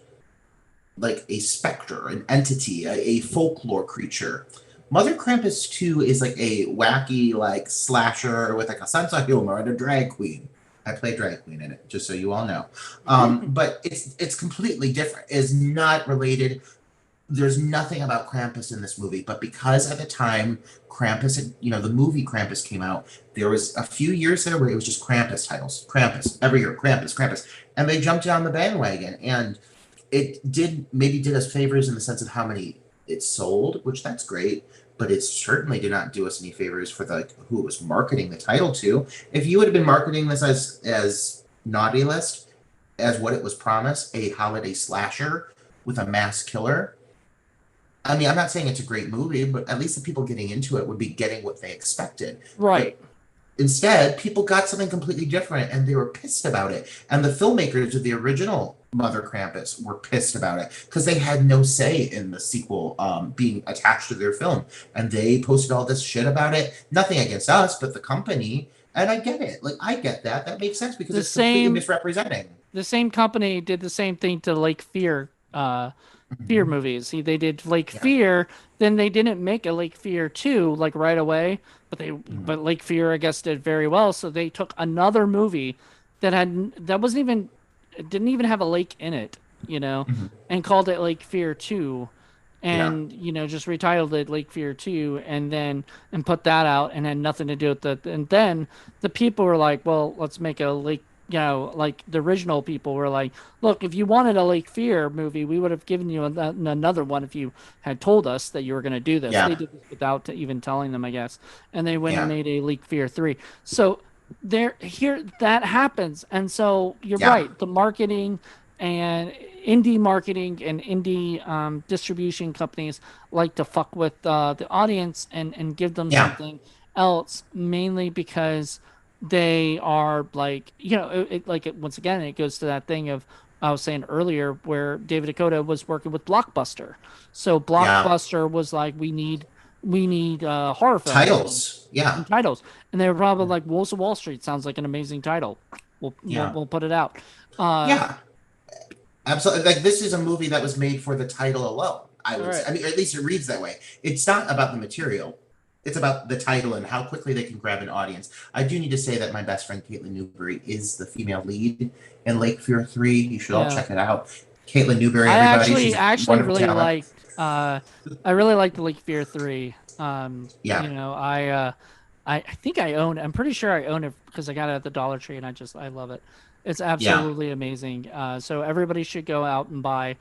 like a specter, an entity, a folklore creature. Mother Krampus 2 is like a wacky like slasher with like a sense of humor and a drag queen. I play drag queen in it, just so you all know. But it's completely different. It's not related. There's nothing about Krampus in this movie, but because at the time Krampus, the movie Krampus came out, there was a few years there where it was just Krampus titles, Krampus every year, Krampus, Krampus, and they jumped on the bandwagon, and it did us favors in the sense of how many it sold, which that's great, but it certainly did not do us any favors for the who it was marketing the title to. If you had been marketing this as Naughty List, as what it was promised, a holiday slasher with a mass killer. I mean, I'm not saying it's a great movie, but at least the people getting into it would be getting what they expected. Right. But instead, people got something completely different and they were pissed about it. And the filmmakers of the original Mother Krampus were pissed about it because they had no say in the sequel being attached to their film. And they posted all this shit about it. Nothing against us, but the company. And I get it. Like, I get that. That makes sense because The it's completely same misrepresenting. the same company did the same thing to Lake Fear Mhm. movies. They did Lake Yeah. Fear, then they didn't make a Lake Fear 2 like right away, Mhm. but Lake Fear I guess did very well, so they took another movie that wasn't even it didn't even have a lake in it, Mhm. and called it Lake Fear 2 Yeah. and just retitled it Lake Fear 2 and put that out and had nothing to do with it. And then the people were like, "Well, let's make a Lake like the original people were like, look, if you wanted a Lake Fear movie, we would have given you another one if you had told us that you were going to do this. They Yeah. did this without even telling them, I guess. And they went and Yeah. made a Lake Fear 3. So there, here, that happens. And so you're Yeah. right. The marketing and indie marketing and indie distribution companies like to fuck with the audience and give them Yeah. something else, mainly because they are like, once again, it goes to that thing of I was saying earlier where David DeCoteau was working with Blockbuster. So Yeah. Blockbuster was like, we need horror films Titles. Yeah. and titles, and they were probably like, Wolves of Wall Street sounds like an amazing title. Yeah. We'll put it out. Uh, Yeah. Absolutely. Like this is a movie that was made for the title alone. I all would say. right, I mean, or at least it reads that way. It's not about the material. It's about the title and how quickly they can grab an audience. I do need to say that my best friend Caitlin Newberry is the female lead in Lake Fear 3. You should all yeah. check it out. Caitlin Newberry, everybody, she's a I actually wonderful really talent. liked I really liked the Lake Fear 3. Yeah. I think I own I'm pretty sure I own it because I got it at the Dollar Tree and I love it. It's Yeah. absolutely amazing. So everybody should go out and buy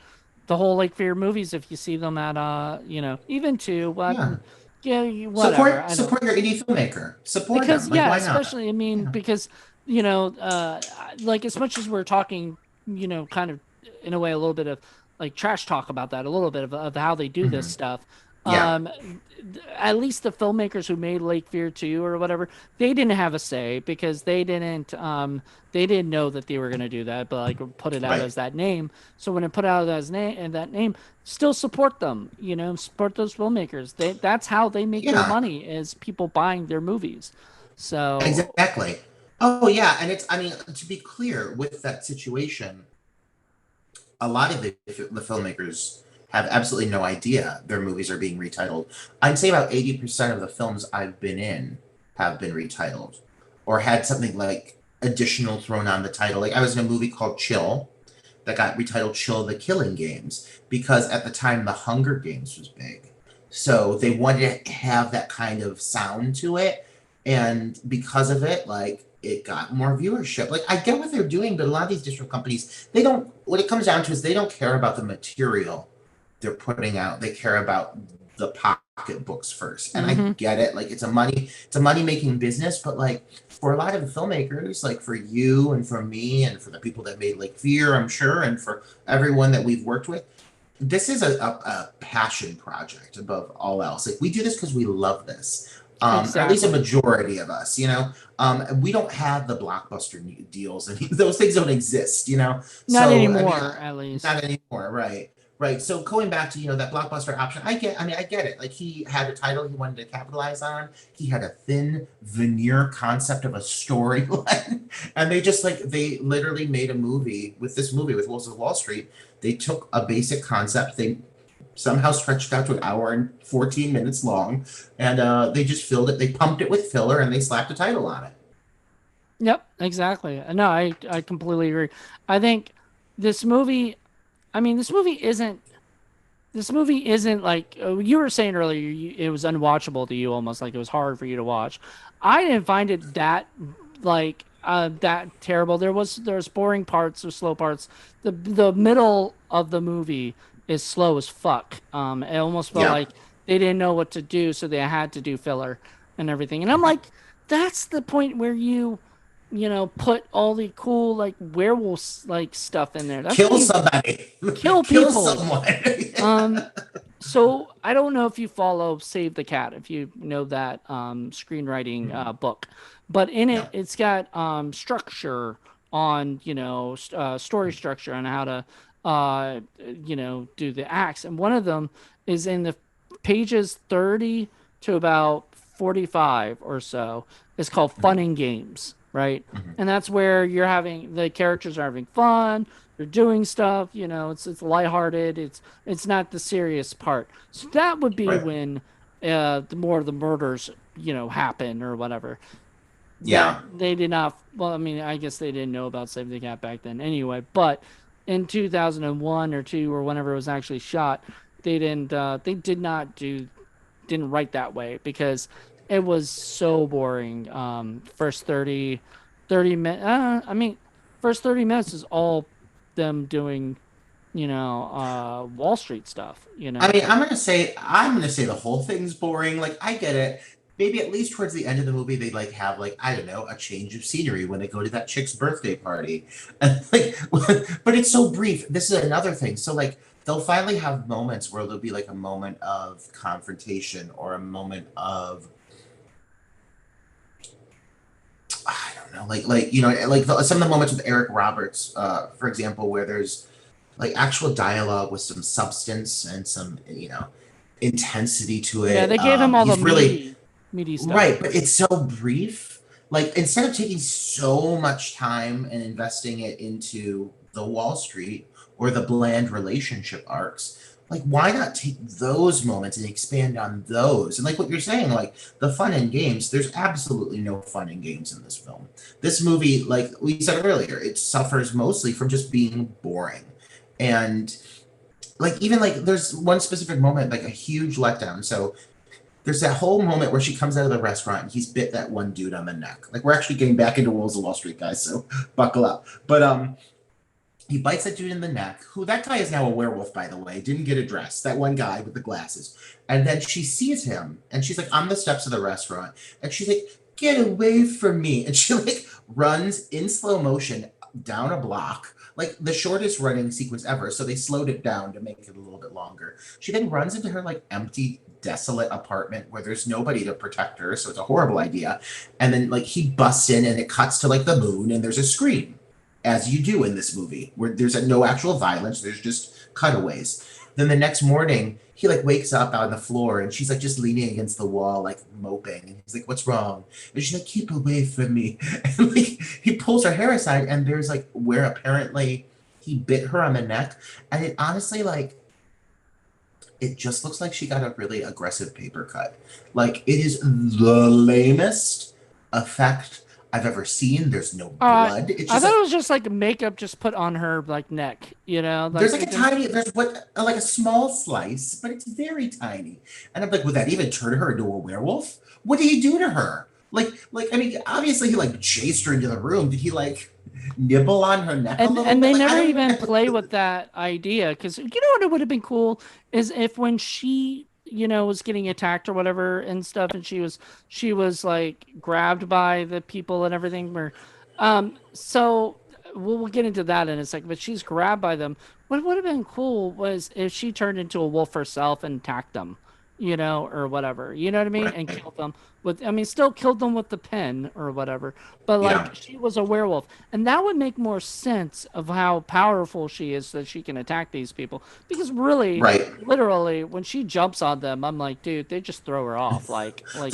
the whole Lake Fear movies if you see them at even two, what Yeah. yeah, whatever. I don't Support your indie filmmaker. Support because them. Like yeah, why not? especially I mean Yeah. because like as much as we're talking, kind of in a way a little bit of like trash talk about that, a little bit of how they do this Hmm. stuff. Yeah. um at least the filmmakers who made Lake Fear 2 or whatever, they didn't have a say because they didn't know that they were going to do that, but like put it out Right. as that name. So when it put out as name and that name, still support them, support those filmmakers. That's how they make their Yeah. money, is people buying their movies. So Exactly. Oh yeah, and it's I mean to be clear with that situation, a lot of the filmmakers have absolutely no idea their movies are being retitled. I'd say about 80% of the films I've been in have been retitled or had something like additional thrown on the title. Like I was in a movie called Chill that got retitled Chill the Killing Games because at the time the Hunger Games was big. So they wanted to have that kind of sound to it. And because of it, like it got more viewership. Like I get what they're doing, but a lot of these digital companies, they don't what it comes down to is they don't care about the material they're putting out. They care about the pocketbooks first. And I hmm get it. Like it's a money making business, but like for a lot of the filmmakers, like for you and for me and for the people that made like Fear, I'm sure, and for everyone that we've worked with, this is a passion project above all else. Like we do this because we love this. Or at least a exactly. majority of us, you know. We don't have the blockbuster deals, and those things don't exist, you know. Not So I mean, anymore, at least. not anymore, right? Right. So going back to that blockbuster option, I get. I mean, I get it. Like he had a title he wanted to capitalize on. He had a thin veneer concept of a storyline, and they literally made a movie with this movie with Wolves of Wall Street. They took a basic concept, they somehow stretched out to an hour and 14 minutes long, and they just filled it. They pumped it with filler, and they slapped a title on it. Yep, exactly. No, I completely agree. I think this movie, I mean, this movie isn't like you were saying earlier, it was unwatchable to you, almost like it was hard for you to watch. I didn't find it that terrible. There's boring parts or slow parts. The middle of the movie is slow as fuck. It almost felt Yeah. like they didn't know what to do, so they had to do filler and everything. And I'm like, that's the point where put all the cool like werewolf like stuff in there. That's when Kill you somebody. kill Kill people. someone. Um, so I don't know if you follow Save the Cat, if you know that screenwriting book, but in No. it's got structure on, story structure on how to do the acts, and one of them is in the pages 30 to about 45 or so. It's called Fun and Games, right? And that's where the characters are having fun, they're doing stuff, it's lighthearted, it's not the serious part. So that would be Right. when the more of the murders, happen or whatever. That Yeah. they did not, well, I mean, I guess they didn't know about Save the Cat back then anyway, but in 2001 or 2 or whenever it was actually shot, they didn't write that way because it was so boring. First 30 minutes, I mean, First 30 minutes is all them doing, Wall Street stuff, I mean, I'm gonna say the whole thing's boring. Like, I get it. Maybe at least towards the end of the movie, they like have like, I don't know, a change of scenery when they go to that chick's birthday party, and like, but it's so brief. This is another thing. So like, they'll finally have moments where there'll be like a moment of confrontation or a moment of, I don't know, some of the moments with Eric Roberts, for example, where there's like actual dialogue with some substance and some intensity to Yeah, it. they gave him all the He's really meaty stuff. right, but it's so brief. Like, instead of taking so much time and investing it into the Wall Street or the bland relationship arcs, like, why not take those moments and expand on those? And like what you're saying, like the fun and games, there's absolutely no fun and games in this film. This movie, like we said earlier, it suffers mostly from just being boring. And like, even like there's one specific moment, like a huge letdown. So there's that whole moment where she comes out of the restaurant and he's bit that one dude on the neck. Like, we're actually getting back into Wolves of Wall Street, guys, so buckle up. But he bites that dude in the neck, who, that guy is now a werewolf, by the way, didn't get addressed. That one guy with the glasses. And then she sees him and she's like on the steps of the restaurant and she's like, get away from me. And she like runs in slow motion down a block, like the shortest running sequence ever. So they slowed it down to make it a little bit longer. She then runs into her like empty, desolate apartment where there's nobody to protect her. So it's a horrible idea. And then like he busts in and it cuts to like the moon and there's a scream, as you do in this movie, where there's no actual violence, there's just cutaways. Then the next morning, he like wakes up on the floor and she's like just leaning against the wall, like moping. And he's like, "What's wrong?" And she's like, "Keep away from me." And like he pulls her hair aside, and there's like where apparently he bit her on the neck. And it honestly, like, it just looks like she got a really aggressive paper cut. Like, it is the lamest effect I've ever seen. There's no Uh, blood. It's I just thought like it was just like makeup just put on her like neck, there's like like they a didn't. tiny, there's what like a small slice, but it's very tiny. And I'm like, would that even turn her into a werewolf? What did he do to her? I mean, obviously he like chased her into the room. Did he like nibble on her neck a little And bit? they Like, I never don't even. even play with that idea because you know what it would have been cool is if when she was getting attacked or whatever and stuff and she was like grabbed by the people and everything where so we'll get into that in a second, but she's grabbed by them. What would have been cool was if she turned into a wolf herself and attacked them, or whatever, you know what I mean, and Right. killed them with, I mean, still killed them with the pen or whatever, but like Yeah. she was a werewolf, and that would make more sense of how powerful she is that she can attack these people. Because really, Right. literally, when she jumps on them, I'm like, dude, they just throw her off, They're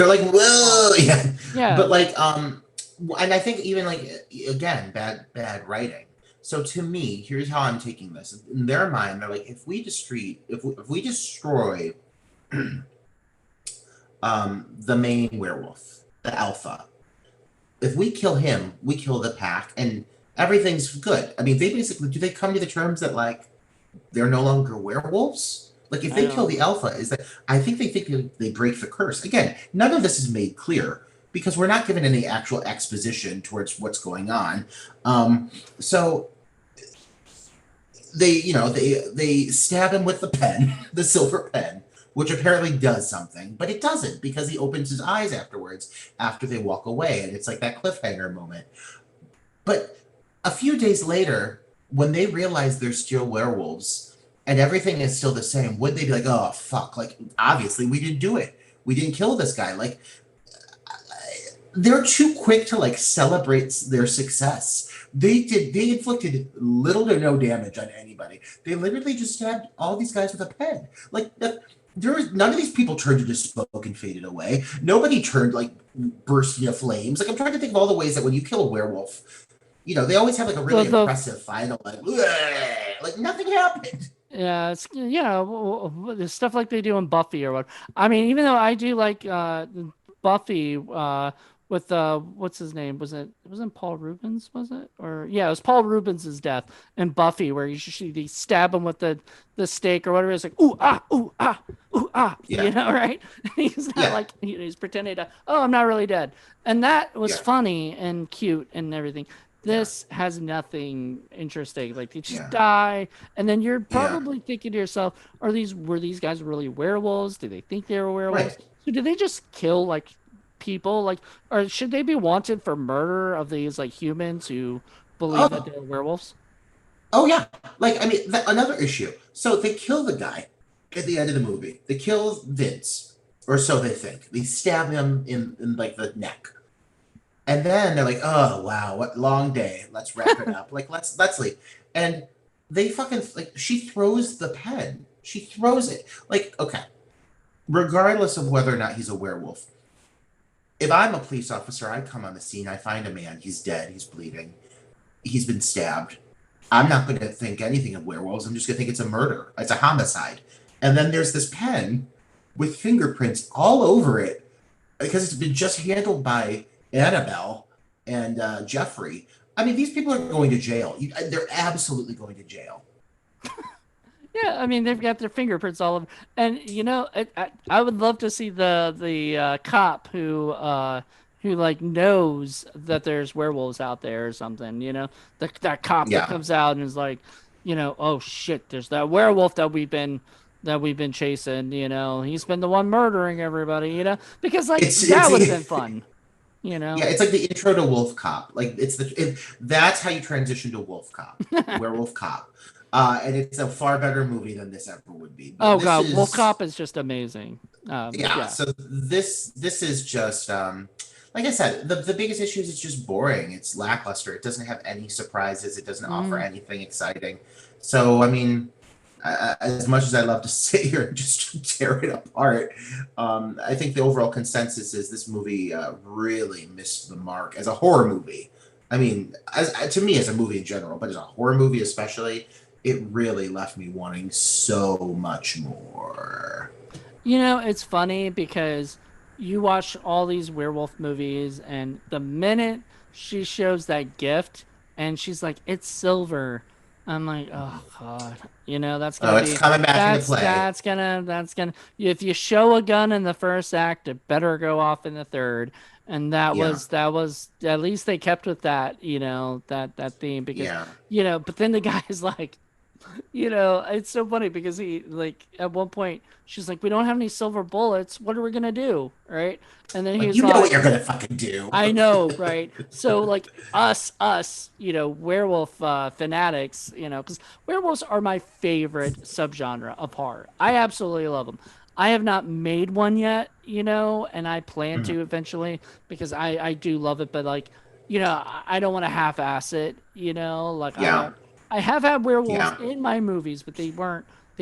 like, she's whoa, off. yeah. Yeah, But like, and I think even like, again, bad writing. So to me, here's how I'm taking this. In their mind, they're like, if we destroy the main werewolf, the alpha, if we kill him, we kill the pack, and everything's good. I mean, they basically, do they come to the terms that like they're no longer werewolves? Like, if I they kill the don't. alpha, is that, I think they they break the curse. Again, none of this is made clear because we're not given any actual exposition towards what's going on. So they stab him with the pen, the silver pen, which apparently does something, but it doesn't because he opens his eyes afterwards after they walk away, and it's like that cliffhanger moment. But a few days later, when they realize they're still werewolves and everything is still the same, would they be like, "Oh fuck, like obviously we didn't do it, we didn't kill this guy"? Like, they're too quick to like celebrate their success. They inflicted little to no damage on anybody. They literally just stabbed all these guys with a pen. Like, there was none of these people turned into smoke and faded away. Nobody turned like burst into flames. Like, I'm trying to think of all the ways that when you kill a werewolf, they always have like a The really the impressive final, like, "Bleh," like nothing happened. Yeah, it's the stuff like they do in Buffy or what. I mean, even though I do like Buffy with what's his name? It wasn't Paul Rubens, was it? Or yeah, it was Paul Rubens's death in Buffy where they stab him with the stake or whatever. It's like ooh ah ooh ah, Yeah, right? He's not yeah, like he's pretending to, oh, I'm not really dead. And that was yeah. funny and cute and everything. Yeah. This has nothing interesting. Like they just Yeah. die, and then you're Yeah. probably thinking to yourself, were these guys really werewolves? Do they think they were werewolves? Right. So did they just kill like people? Like, or should they be wanted for murder of these like humans who believe that Oh, they're werewolves? oh yeah. Like, I mean, another issue. So they kill the guy at the end of the movie. They kill Vince, or so they think. They stab him in like the neck. And then they're like, "Oh wow, what long day. Let's wrap it up. Like let's leave." And they fucking like she throws the pen. She throws it. Like, okay, regardless of whether or not he's a werewolf, if I'm a police officer, I come on the scene, I find a man, he's dead, he's bleeding, he's been stabbed. I'm not going to think anything of werewolves. I'm just going to think it's a murder. It's a homicide. And then there's this pen with fingerprints all over it because it's been just handled by Annabelle and Jeffrey. I mean, these people are going to jail. They're absolutely going to jail. Yeah, I mean they've got their fingerprints all over, and I would love to see the cop who like knows that there's werewolves out there or something. That cop that Yeah, comes out and is like, oh shit, there's that werewolf that we've been chasing. He's been the one murdering everybody. Because like that would have been it's fun. You yeah, know. it's like the intro to Wolf Cop. Like that's how you transition to Wolf Cop, Werewolf Cop. And it's a far better movie than this ever would be. But Oh this God, Wolf is Cop is just amazing. yeah. Yeah. So this is just like I said, the biggest issue is it's just boring. It's lackluster. It doesn't have any surprises. It doesn't offer Mm. anything exciting. So I mean, as much as I love to sit here and just tear it apart, I think the overall consensus is this movie really missed the mark as a horror movie. I mean, as to me as a movie in general, but as a horror movie especially, it really left me wanting so much more. It's funny because you watch all these werewolf movies, and the minute she shows that gift and she's like, it's silver, I'm like, oh God, that's gonna Oh, it's be coming back into play. that's gonna if you show a gun in the first act, it better go off in the third. And Yeah, that was at least they kept with that, that theme because, yeah. but then the guy is like, it's so funny because he like at one point she's like, "We don't have any silver bullets. What are we gonna do?" Right? And then Like he's you know what like, you're gonna fucking do. "I know, right?" So like us, werewolf fanatics, because werewolves are my favorite subgenre of horror. I absolutely love them. I have not made one yet, and I plan Mhm. to eventually because I do love it, but like, I don't want to half-ass it, like Yeah, I have had werewolves yeah, in my movies, but they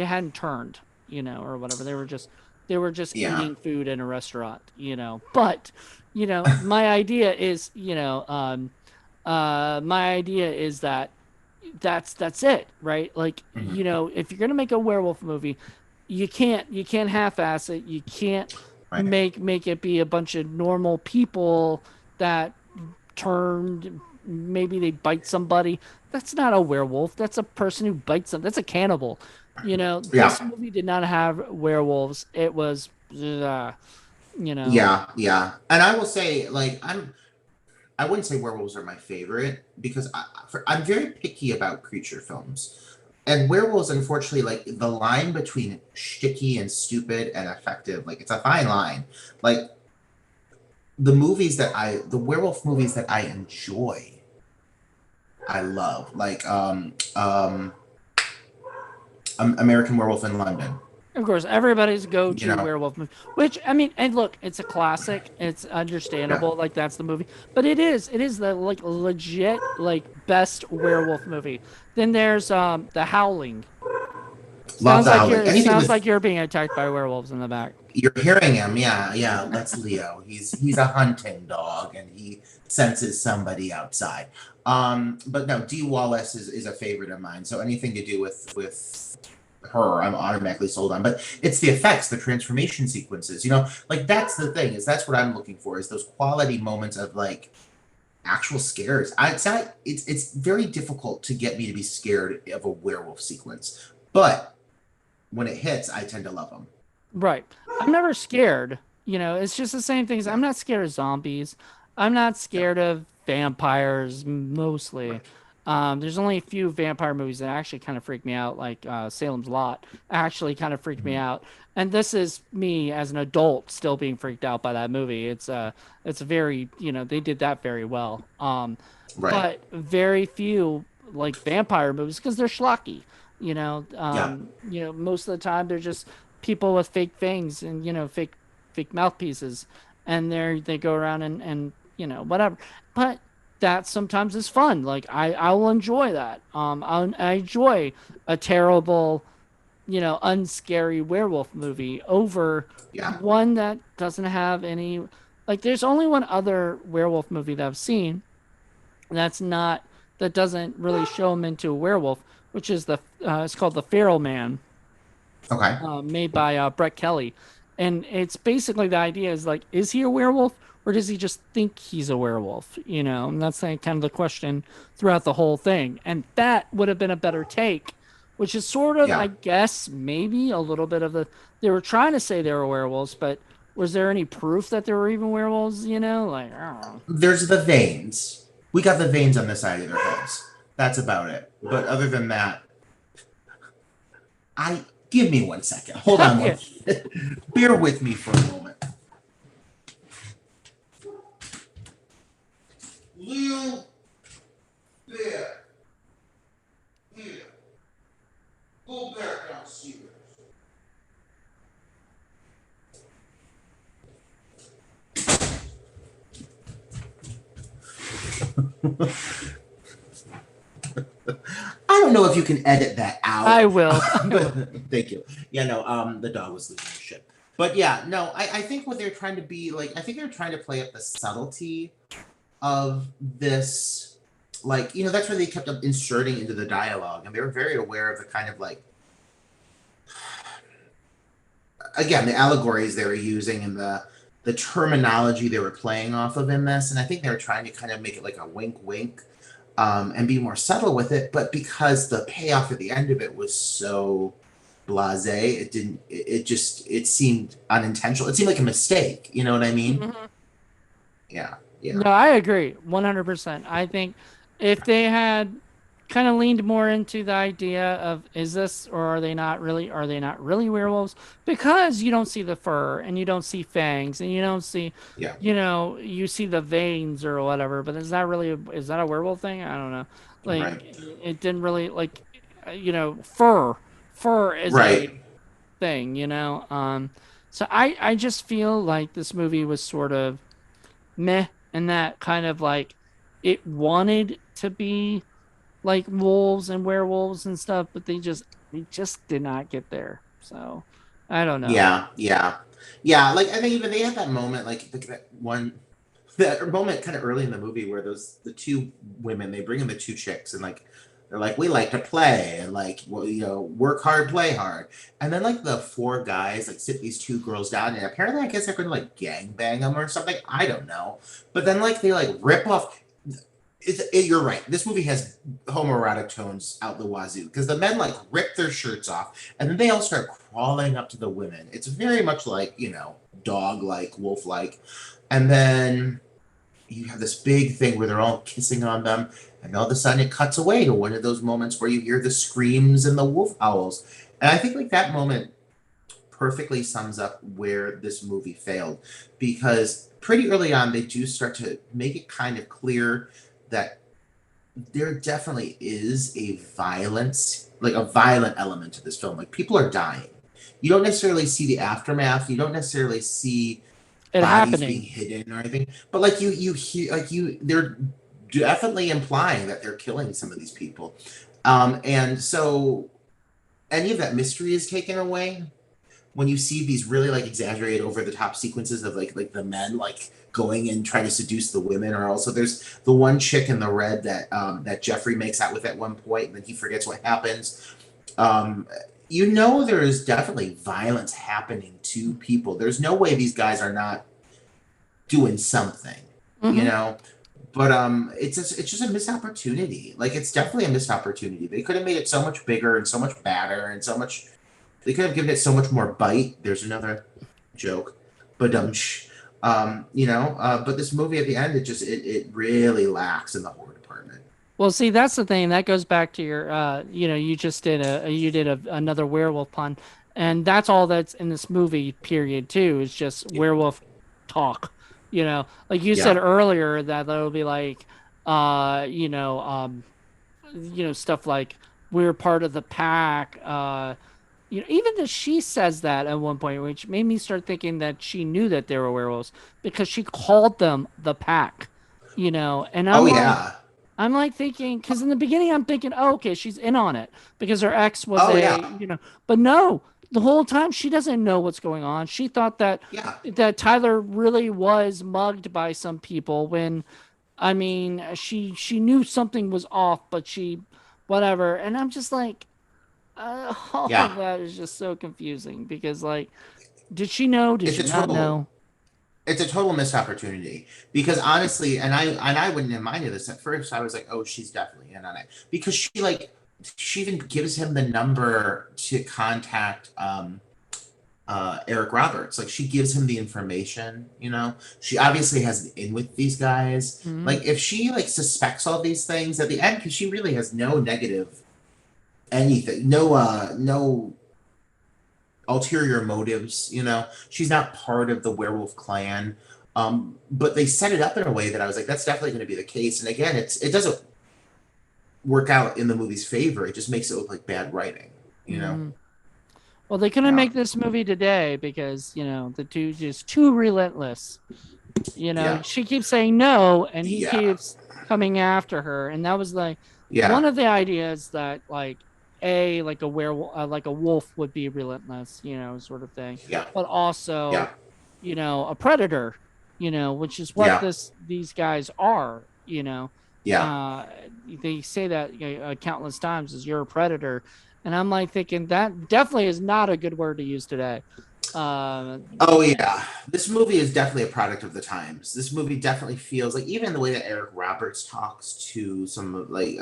hadn't turned, or whatever. They were just yeah. eating food in a restaurant, But, my idea is, my idea is that that's it, right? Like, Mhm. if you're gonna make a werewolf movie, you can't half-ass it. You can't Right. make it be a bunch of normal people that turned maybe they bite somebody. That's not a werewolf. That's a person who bites them. That's a cannibal. This Yeah, movie did not have werewolves. It was you know yeah, yeah. And I will say, like, I wouldn't say werewolves are my favorite because I'm very picky about creature films. And werewolves, unfortunately, like the line between shticky and stupid and effective, like it's a fine line. Like the werewolf movies that I enjoy, I love. Like American Werewolf in London. Of course, everybody's You go-to know, werewolf movie, which I mean, and look, it's a classic. It's yeah, understandable, like that's the movie, but it is the like legit like best werewolf movie. Then there's the Howling. love the Howling. Anything Sounds with like you're being attacked by werewolves in the back. you're hearing him, yeah, yeah. That's Leo. He's a hunting dog, and he senses somebody outside. But no, Dee Wallace is a favorite of mine. So anything to do with her, I'm automatically sold on. But it's the effects, the transformation sequences. Like that's the thing is that's what I'm looking for is those quality moments of like actual scares. It's not. It's very difficult to get me to be scared of a werewolf sequence, but when it hits, I tend to love them. Right. I'm never scared. It's just the same things. Yeah. I'm not scared of zombies. I'm not No. scared of vampires mostly. Right. There's only a few vampire movies that actually kind of freak me out, like Salem's Lot actually kind of freaked me Mhm. out. And this is me as an adult still being freaked out by that movie. It's very, they did that very well. Right. But very few like vampire movies because they're schlocky. Yeah. Most of the time they're just people with fake fangs and fake mouthpieces, and they go around and whatever. But that sometimes is fun. Like I will enjoy that. I enjoy a terrible, unscary werewolf movie over Yeah. one that doesn't have any. Like there's only one other werewolf movie that I've seen that's not that doesn't really show him into a werewolf, which is it's called The Feral Man, Okay. made by Brett Kelly, and it's basically the idea is like, is he a werewolf or does he just think he's a werewolf? And that's like kind of the question throughout the whole thing, and that would have been a better take. Which is sort of, I Yeah. guess, maybe a little bit of the. They were trying to say they were werewolves, but was there any proof that they were even werewolves? Like, I don't know. There's the veins. We got the veins on the side of their heads. That's about it. But other than that, I give me 1 second. Hold on one. Yeah. Bear with me for a moment. Leo, there, here, go back downstairs. I don't know if you can edit that I out. will. I But will. thank you. Yeah, no, the dog was losing his shit. But yeah, no, I think what they're trying to be like, I think they're trying to play up the subtlety of this. Like, that's where they kept inserting into the dialogue, and they were very aware of the kind of like, again, the allegories they were using and the terminology they were playing off of in this. And I think they were trying to kind of make it like a wink wink, and be more subtle with it. But because the payoff at the end of it was so blasé, it didn't, it just, it seemed unintentional. It seemed like a mistake. You know what I mean? Mhm. Yeah. Yeah. No, I agree 100%. I think if they had kind of leaned more into the idea of is this or are they not really werewolves? Because you don't see the fur and you don't see fangs and you don't see Yeah. you see the veins or whatever, but is that a werewolf thing? I don't know. Like Right. it didn't really like fur. Fur is a Right. thing. So I just feel like this movie was sort of meh, and that kind of like it wanted to be like wolves and werewolves and stuff, but they just did not get there. So I don't know. Yeah. Yeah. Yeah. Like, I think even they had that moment, like that one, that moment kind of early in the movie where the two women, they bring in the two chicks, and like they're like, we like to play, and like, well, work hard, play hard. And then like the four guys like sit these two girls down, and apparently I guess they're gonna like gang bang them or something. I don't know. But then like they like rip off. You're right. This movie has homoerotic tones out the wazoo, because the men like rip their shirts off, and then they all start crawling up to the women. It's very much like, dog like, wolf like. And then you have this big thing where they're all kissing on them, and all of a sudden it cuts away to one of those moments where you hear the screams and the wolf howls. And I think like that moment perfectly sums up where this movie failed, because pretty early on they do start to make it kind of clear that there definitely is a violent element to this film. Like, people are dying. You don't necessarily see the aftermath. You don't necessarily see It bodies being happening. hidden or anything. But like, you hear, like, they're definitely implying that they're killing some of these people. And so any of that mystery is taken away when you see these really like exaggerated over the top sequences of like the men like going and trying to seduce the women. Or also there's the one chick in the red that Jeffrey makes out with at one point, and then he forgets what happens. um there is definitely violence happening to people. There's no way these guys are not doing something, you Hmm. know. But it's just a missed opportunity. Like, it's definitely a missed opportunity. They could have made it so much bigger and so much badder and so much. They could have given it so much more bite. There's another joke, but But this movie at the end, it really lacks in the horror department. Well, see, that's the thing. That goes back to your, you just did another werewolf pun, and that's all that's in this movie. Period. Too is just Yeah, werewolf talk. Like you said yeah. earlier, that it'll be like, stuff like we're part of the pack. Even that she says that at one point, which made me start thinking that she knew that they were werewolves because she called them the pack. And Oh I'm like. yeah. I'm like thinking, because in the beginning I'm thinking, oh, okay, she's in on it because her ex was Oh yeah. but no, the whole time she doesn't know what's going on. She thought that Yeah. Tyler really was mugged by some people when, I mean, she knew something was off, but she, whatever. And I'm just like, all of Yeah. that is just so confusing because, like, did she know? Did It's she a not total know? it's a total missed opportunity because honestly, and I wouldn't have minded this at first. I was like, oh, she's definitely in on it because she even gives him the number to contact Eric Roberts. Like she gives him the information, She obviously has an in with these guys. Mhm. Like if she like suspects all these things at the end, because she really has no negative anything, no ulterior motives, She's not part of the werewolf clan. But they set it up in a way that I was like, that's definitely going to be the case. And again, it doesn't work out in the movie's favor. It just makes it look like bad writing. Mhm. Well, they couldn't Yeah. make this movie today because, the two just too relentless. Yeah. She keeps saying no, and he Yeah. keeps coming after her. And that was like one Yeah. of the ideas that, like, like a werewolf, like a wolf would be relentless, sort of thing, Yeah. but also, Yeah. a predator, which is what Yeah. these guys are, Yeah. uh, they say that countless times is you're a predator. And I'm like thinking that definitely is not a good word to use today. Uh, Oh yeah, this movie is definitely a product of the times. This movie definitely feels like even the way that Eric Roberts talks to some like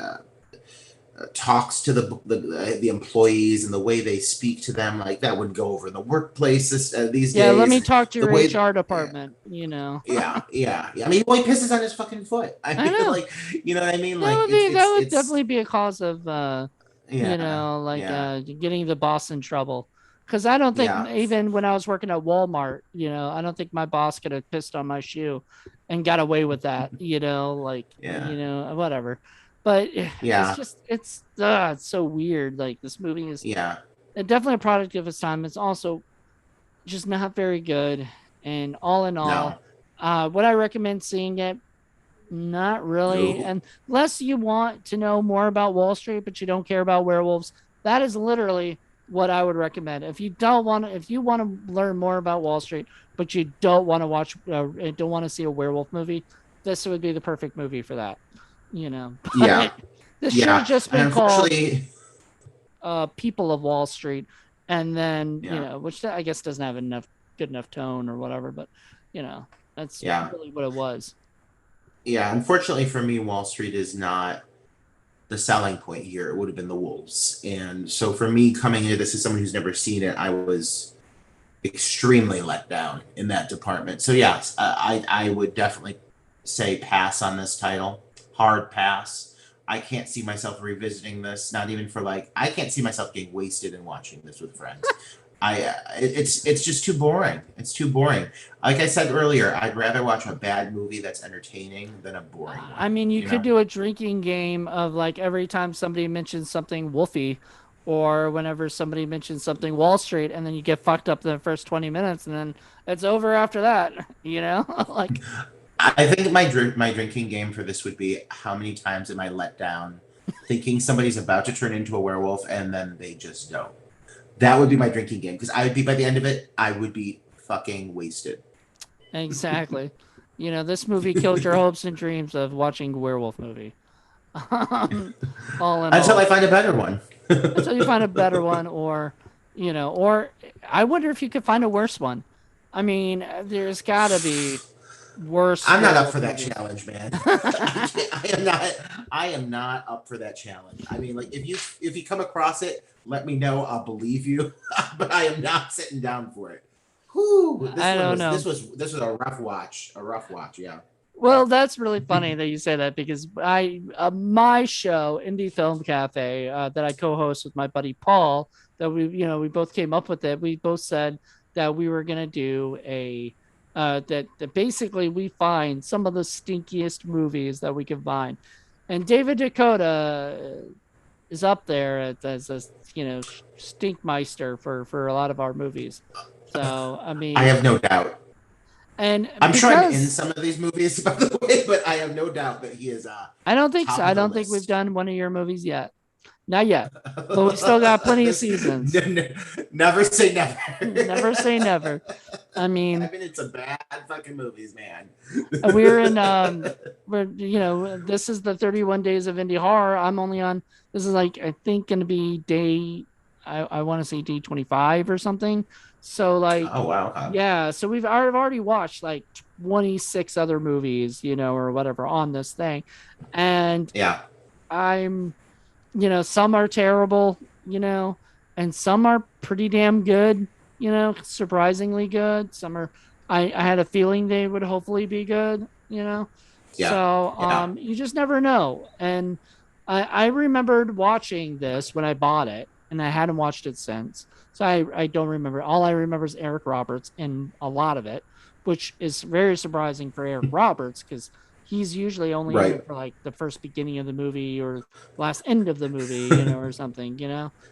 talks to the employees and the way they speak to them, like that wouldn't go over in the workplace these Yeah, let days. me And talk to the your way, HR yeah, department. yeah. I mean, well, he pisses on his fucking foot. I I mean, know. like, you know what I mean? That Like, would be that would it's, definitely be a cause of yeah, like yeah, getting the boss in trouble. Cause I don't think yeah, even when I was working at Walmart, I don't think my boss could have pissed on my shoe and got away with that, yeah, whatever. But it's yeah, just it's so weird. Like this movie is yeah. definitely a product of its time. It's also just not very good. And all in all, No, would I recommend seeing it? Not really. no. And unless you want to know more about Wall Street, but you don't care about werewolves, that is literally what I would recommend. If you want to learn more about Wall Street, but you don't want to don't want to see a werewolf movie, this would be the perfect movie for that. Yeah, But this should have yeah. just And been called unfortunately, People of Wall Street, and then yeah, which I guess doesn't have enough good enough tone or whatever, but that's yeah. really what it was. Yeah, unfortunately for me, Wall Street is not the selling point here. It would have been the Wolves. And so for me coming into this as someone who's never seen it, I was extremely let down in that department. So yes, I would definitely say pass on this title. Hard pass. I can't see myself revisiting this, not even for like I can't see myself getting wasted and watching this with friends. It's just too boring. It's too boring. Like I said earlier, I'd rather watch a bad movie that's entertaining than a boring one. I mean, you You could know? do a drinking game of like every time somebody mentions something wolfy, or whenever somebody mentions something Wall Street, and then you get fucked up in the first 20 minutes, and then it's over after that, like, I think my drinking game for this would be how many times am I let down thinking somebody's about to turn into a werewolf and then they just don't. That would be my drinking game because I would be by the end of it, I would be fucking wasted. exactly. This movie killed your hopes and dreams of watching a werewolf movie. All in Until I all, find a better one. until you find a better one, or I wonder if you could find a worse one. I mean, there's got to be worse I'm not up werewolf for that movies. challenge, man. I am not. I am not up for that challenge. I mean, like if you come across it, let me know. I'll believe you. But I am not sitting down for it. Whew, I don't know. this was a rough watch. A rough watch, yeah. Well, that's really funny that you say that because my show, Indie Film Cafe, that I co-host with my buddy Paul, that we both came up with it. We both said that we were gonna do that basically we find some of the stinkiest movies that we can find, and David DeCoteau is up there as a stinkmeister for a lot of our movies. So I I mean, have no doubt. and I'm sure I'm in because some of these movies, by the way, but I have no doubt that he is I don't think so. top I of the don't think we've list. done one of your movies yet. Not yet. But we still got plenty of This, seasons. never say never. Never say never. I mean, I've been in some bad fucking movies, man. we're in this is the 31 days of indie horror. I'm only on this is like I think gonna be day I want to say day 25 or something. So like Oh wow. Huh. yeah, so I've already watched like 26 other movies, or whatever on this thing. And Yeah. I'm some are terrible, and some are pretty damn good, surprisingly good. Some are, I had a feeling they would hopefully be good. Yeah. So, Yeah. you just never know. And I remembered watching this when I bought it and I hadn't watched it since. So I don't remember. All I remember is Eric Roberts in a lot of it, which is very surprising for Eric Roberts because he's usually only in Right. it for like the first beginning of the movie or last end of the movie, or something.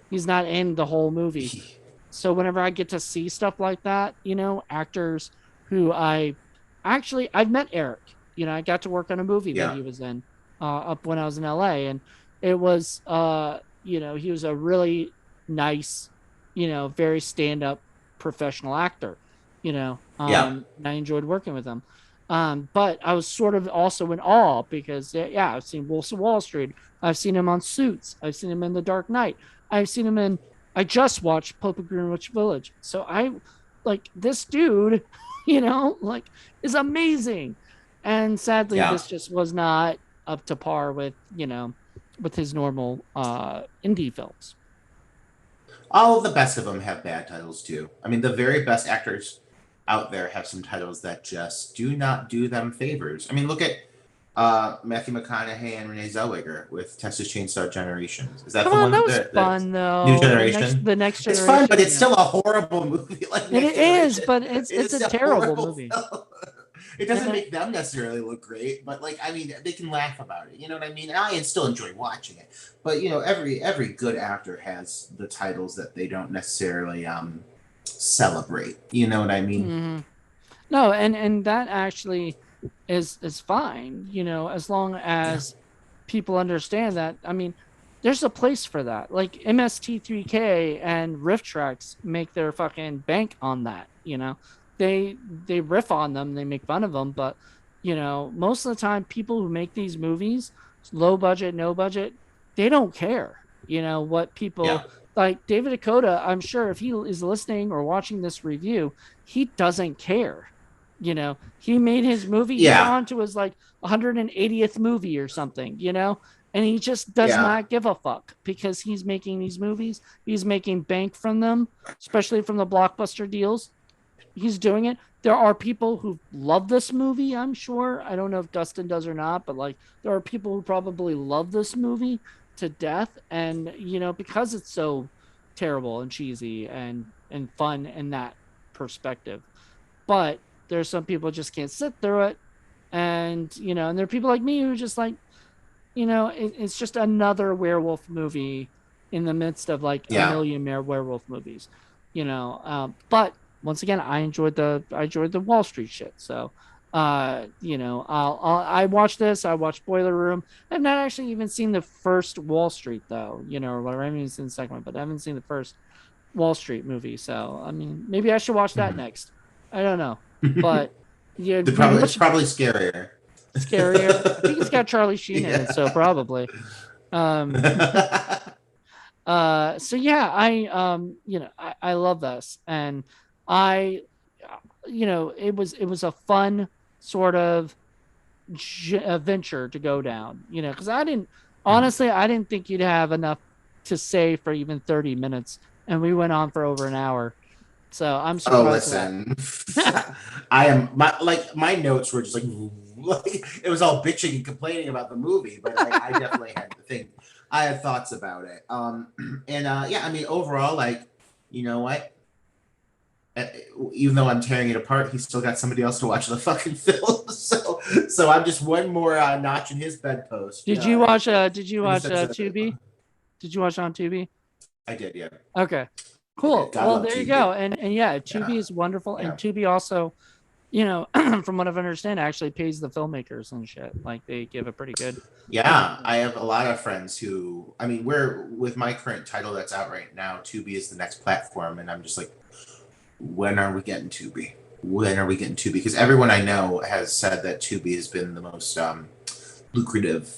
He's not in the whole movie. So whenever I get to see stuff like that, actors who I've met Eric. I got to work on a movie that Yeah. he was in up when I was in LA, and it was he was a really nice, very stand up professional actor. Yeah. And I enjoyed working with him. But I was sort of also in awe because yeah, I've seen Wolves of Wall Street. I've seen him on Suits. I've seen him in The Dark Knight. I've seen him in. I just watched Pope of Greenwich Village. So I like this dude, like is amazing. And sadly, Yeah. this just was not up to par with with his normal indie films. All of the best of them have bad titles too. I mean, the very best actors out there have some titles that just do not do them favors. I mean, look at Matthew McConaughey and Renee Zellweger with Texas Chainsaw Generations. Is that Come the on, one that that was the fun new though. The next generation? the next It's fun, but generation, it's still a horrible movie. Like and Next it is, Generation, but it's it it's is a a terrible horrible movie. film. It doesn't And make them necessarily look great, but like I mean, they can laugh about it. You know what I mean? And I still enjoy watching it. But every good actor has the titles that they don't necessarily celebrate. You know what I mean? mhm. No, and that actually is fine, as long Yeah. as people understand that. I mean, there's a place for that. Like MST3K and Riff Tracks make their fucking bank on that. They riff on them, they make fun of them, but most of the time people who make these movies, low budget, no budget, they don't care. What Yeah. people like David Dakota, I'm sure if he is listening or watching this review, he doesn't care. He made his movie. He's Yeah. on to his like 180th movie or something. And he just does Yeah. not give a fuck because he's making these movies. He's making bank from them, especially from the blockbuster deals. He's doing it. There are people who love this movie, I'm sure. I don't know if Dustin does or not, but like there are people who probably love this movie to death. And, because it's so terrible and cheesy and fun in that perspective. But there's some people just can't sit through it. And there are people like me who just like, it's just another werewolf movie in the midst of like a Yeah. million more werewolf movies. But once again, I enjoyed the Wall Street shit. So, I watched this. I watched Boiler Room. I've not actually even seen the first Wall Street though, or whatever. I haven't even seen the second one, but I haven't seen the first Wall Street movie. So, I mean, maybe I should watch that Mhm. next. I don't know, but yeah, It's what's probably scarier. scarier? I think it's got Charlie Sheen in it, so Yeah. probably. Um, so yeah, I love this, and I it was a fun sort of venture to go down, because I didn't think you'd have enough to say for even 30 minutes, and we went on for over an hour. So I'm Oh, surprised at listen. that. I am my notes were just like it was all bitching and complaining about the movie, but I definitely had to think I had thoughts about it. And yeah, I mean overall, like, you know what? Uh, Even though I'm tearing it apart, he's still got somebody else to watch the fucking film. So I'm just one more notch in his bedpost. Did you watch In the sense of Tubi? Did you watch it on Tubi? I did, yeah, Okay. I did. Cool. God Well, love there you go. TV. And yeah, Yeah, Tubi is wonderful. And yeah. Tubi also, from what I've understand, actually pays the filmmakers and shit. Like they give a pretty good Yeah, I have a lot of friends who, I mean, we're with my current title that's out right now. Tubi is the next platform, and I'm just like, when are we getting Tubi? When are we getting Tubi? Because everyone I know has said that Tubi has been the most lucrative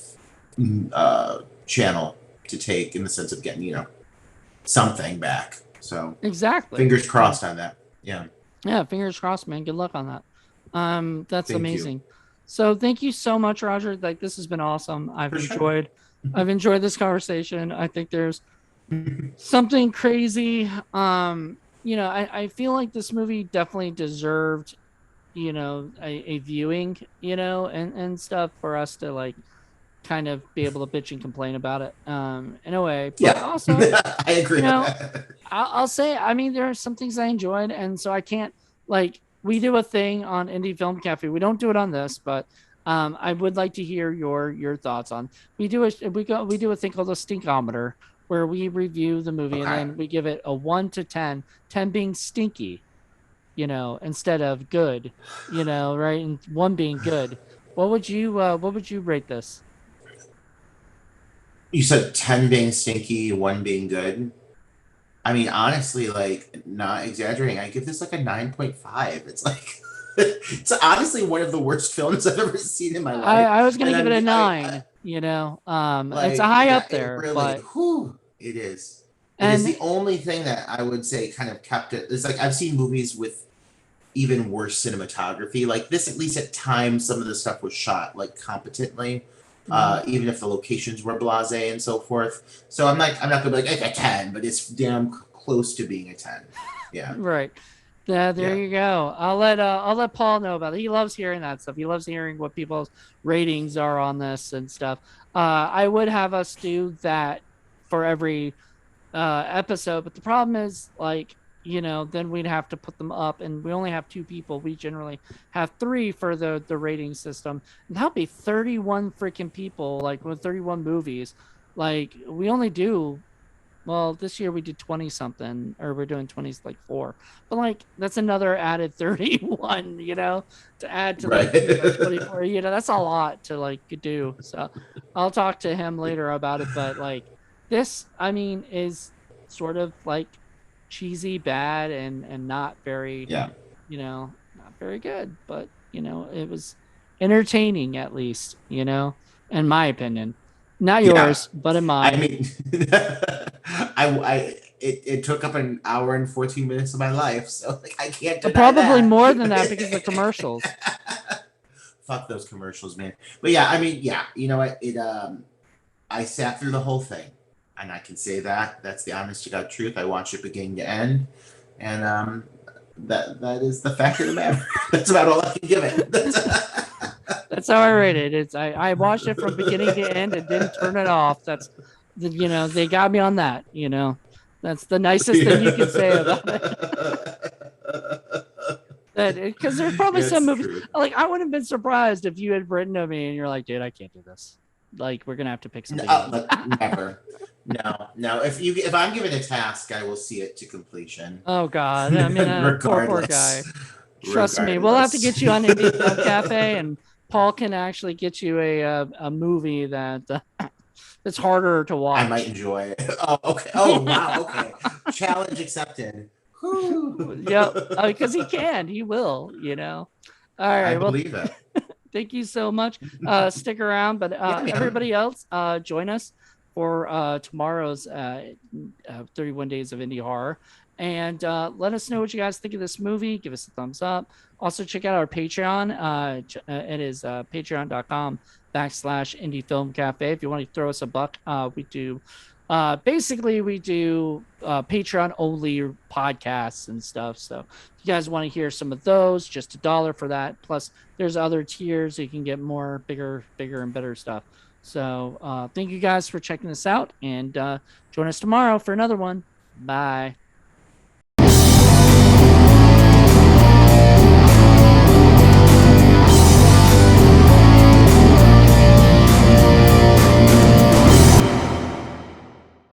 channel to take in the sense of getting, something back. So exactly. fingers crossed on that. Yeah, Yeah, fingers crossed, man. Good luck on that. That's thank you amazing. So thank you so much, Roger. Like this has been awesome. for sure. I've enjoyed this conversation. I think there's something crazy. I feel like this movie definitely deserved, a viewing, and stuff for us to like kind of be able to bitch and complain about it in a way. But Yeah, also, I you agree. know, I'll say, I mean, there are some things I enjoyed, and so I can't like we do a thing on Indie Film Cafe. We don't do it on this, but I would like to hear your thoughts on. We do a thing called a stinkometer where we review the movie and Okay. then we give it a 1 to 10, 10 being stinky, instead of good, right, and one being good. What would you rate this? You said 10 being stinky, one being good. I mean, honestly, like, not exaggerating, I give this like a 9.5. It's like, it's honestly one of the worst films I've ever seen in my life. I was gonna And give it a I 9. It's a like, high yeah, up it there, really, but whew, it is. It is and the only thing that I would say kind of kept it. It's like, I've seen movies with even worse cinematography. Like this, at least at times, some of the stuff was shot like competently, mhm. even if the locations were blasé and so forth. So I'm not gonna be like it's a 10, but it's damn close to being a 10. Yeah, Right. Yeah, there yeah. you go. I'll let Paul know about it. He loves hearing that stuff. He loves hearing what people's ratings are on this and stuff. I would have us do that for every episode, but the problem is like, then we'd have to put them up and we only have two people. We generally have three for the rating system. And that'll be 31 freaking people, like with 31 movies. Like we only do well, this year we did 20 something, or we're doing 20s like four. But like that's another added 31, to add to Right. the 24. That's a lot to like do. So I'll talk to him later about it. But like this, I mean, is sort of like cheesy, bad, and not very, Yeah. not very good. But it was entertaining at least, in my opinion. Not Yeah. yours, but in I mine. mean, it took up an hour and 14 minutes of my life, so like I can't deny Probably that. more than that because of the commercials. Fuck those commercials, man. But yeah, I mean, yeah, you know what? I sat through the whole thing, and I can say that that's the honest to God truth. I watched it beginning to end, and that is the fact of the matter. That's about all I can give it. That's how I rate it. I watched it from beginning to end and didn't turn it off. They got me on that. That's the nicest thing you can say about it. That because there's probably some It's movies true. like I wouldn't have been surprised if you had written to me and you're like, dude, I can't do this. Like we're gonna have to pick No, something else. but never. No, no. If I'm given a task, I will see it to completion, Oh God, I mean, poor guy. regardless. Trust me, we'll have to Regardless. get you on Indie Film Cafe, and Paul can actually get you a movie that that's harder to I might watch. enjoy it. Oh, okay. Oh, wow. Okay. Challenge accepted. Whew. Yep, because he will. All I right, well, believe it. thank you so much. Stick around, but Yeah, man. everybody else, join us for tomorrow's 31 Days of Indie Horror. And let us know what you guys think of this movie. Give us a thumbs up. Also, check out our Patreon. It is patreon.com/Indie Film Cafe. If you want to throw us a buck, we do Basically we do Patreon only podcasts and stuff. So if you guys want to hear some of those, just $1 for that. Plus there's other tiers so you can get more bigger and better stuff. So thank you guys for checking this out, and join us tomorrow for another one. Bye.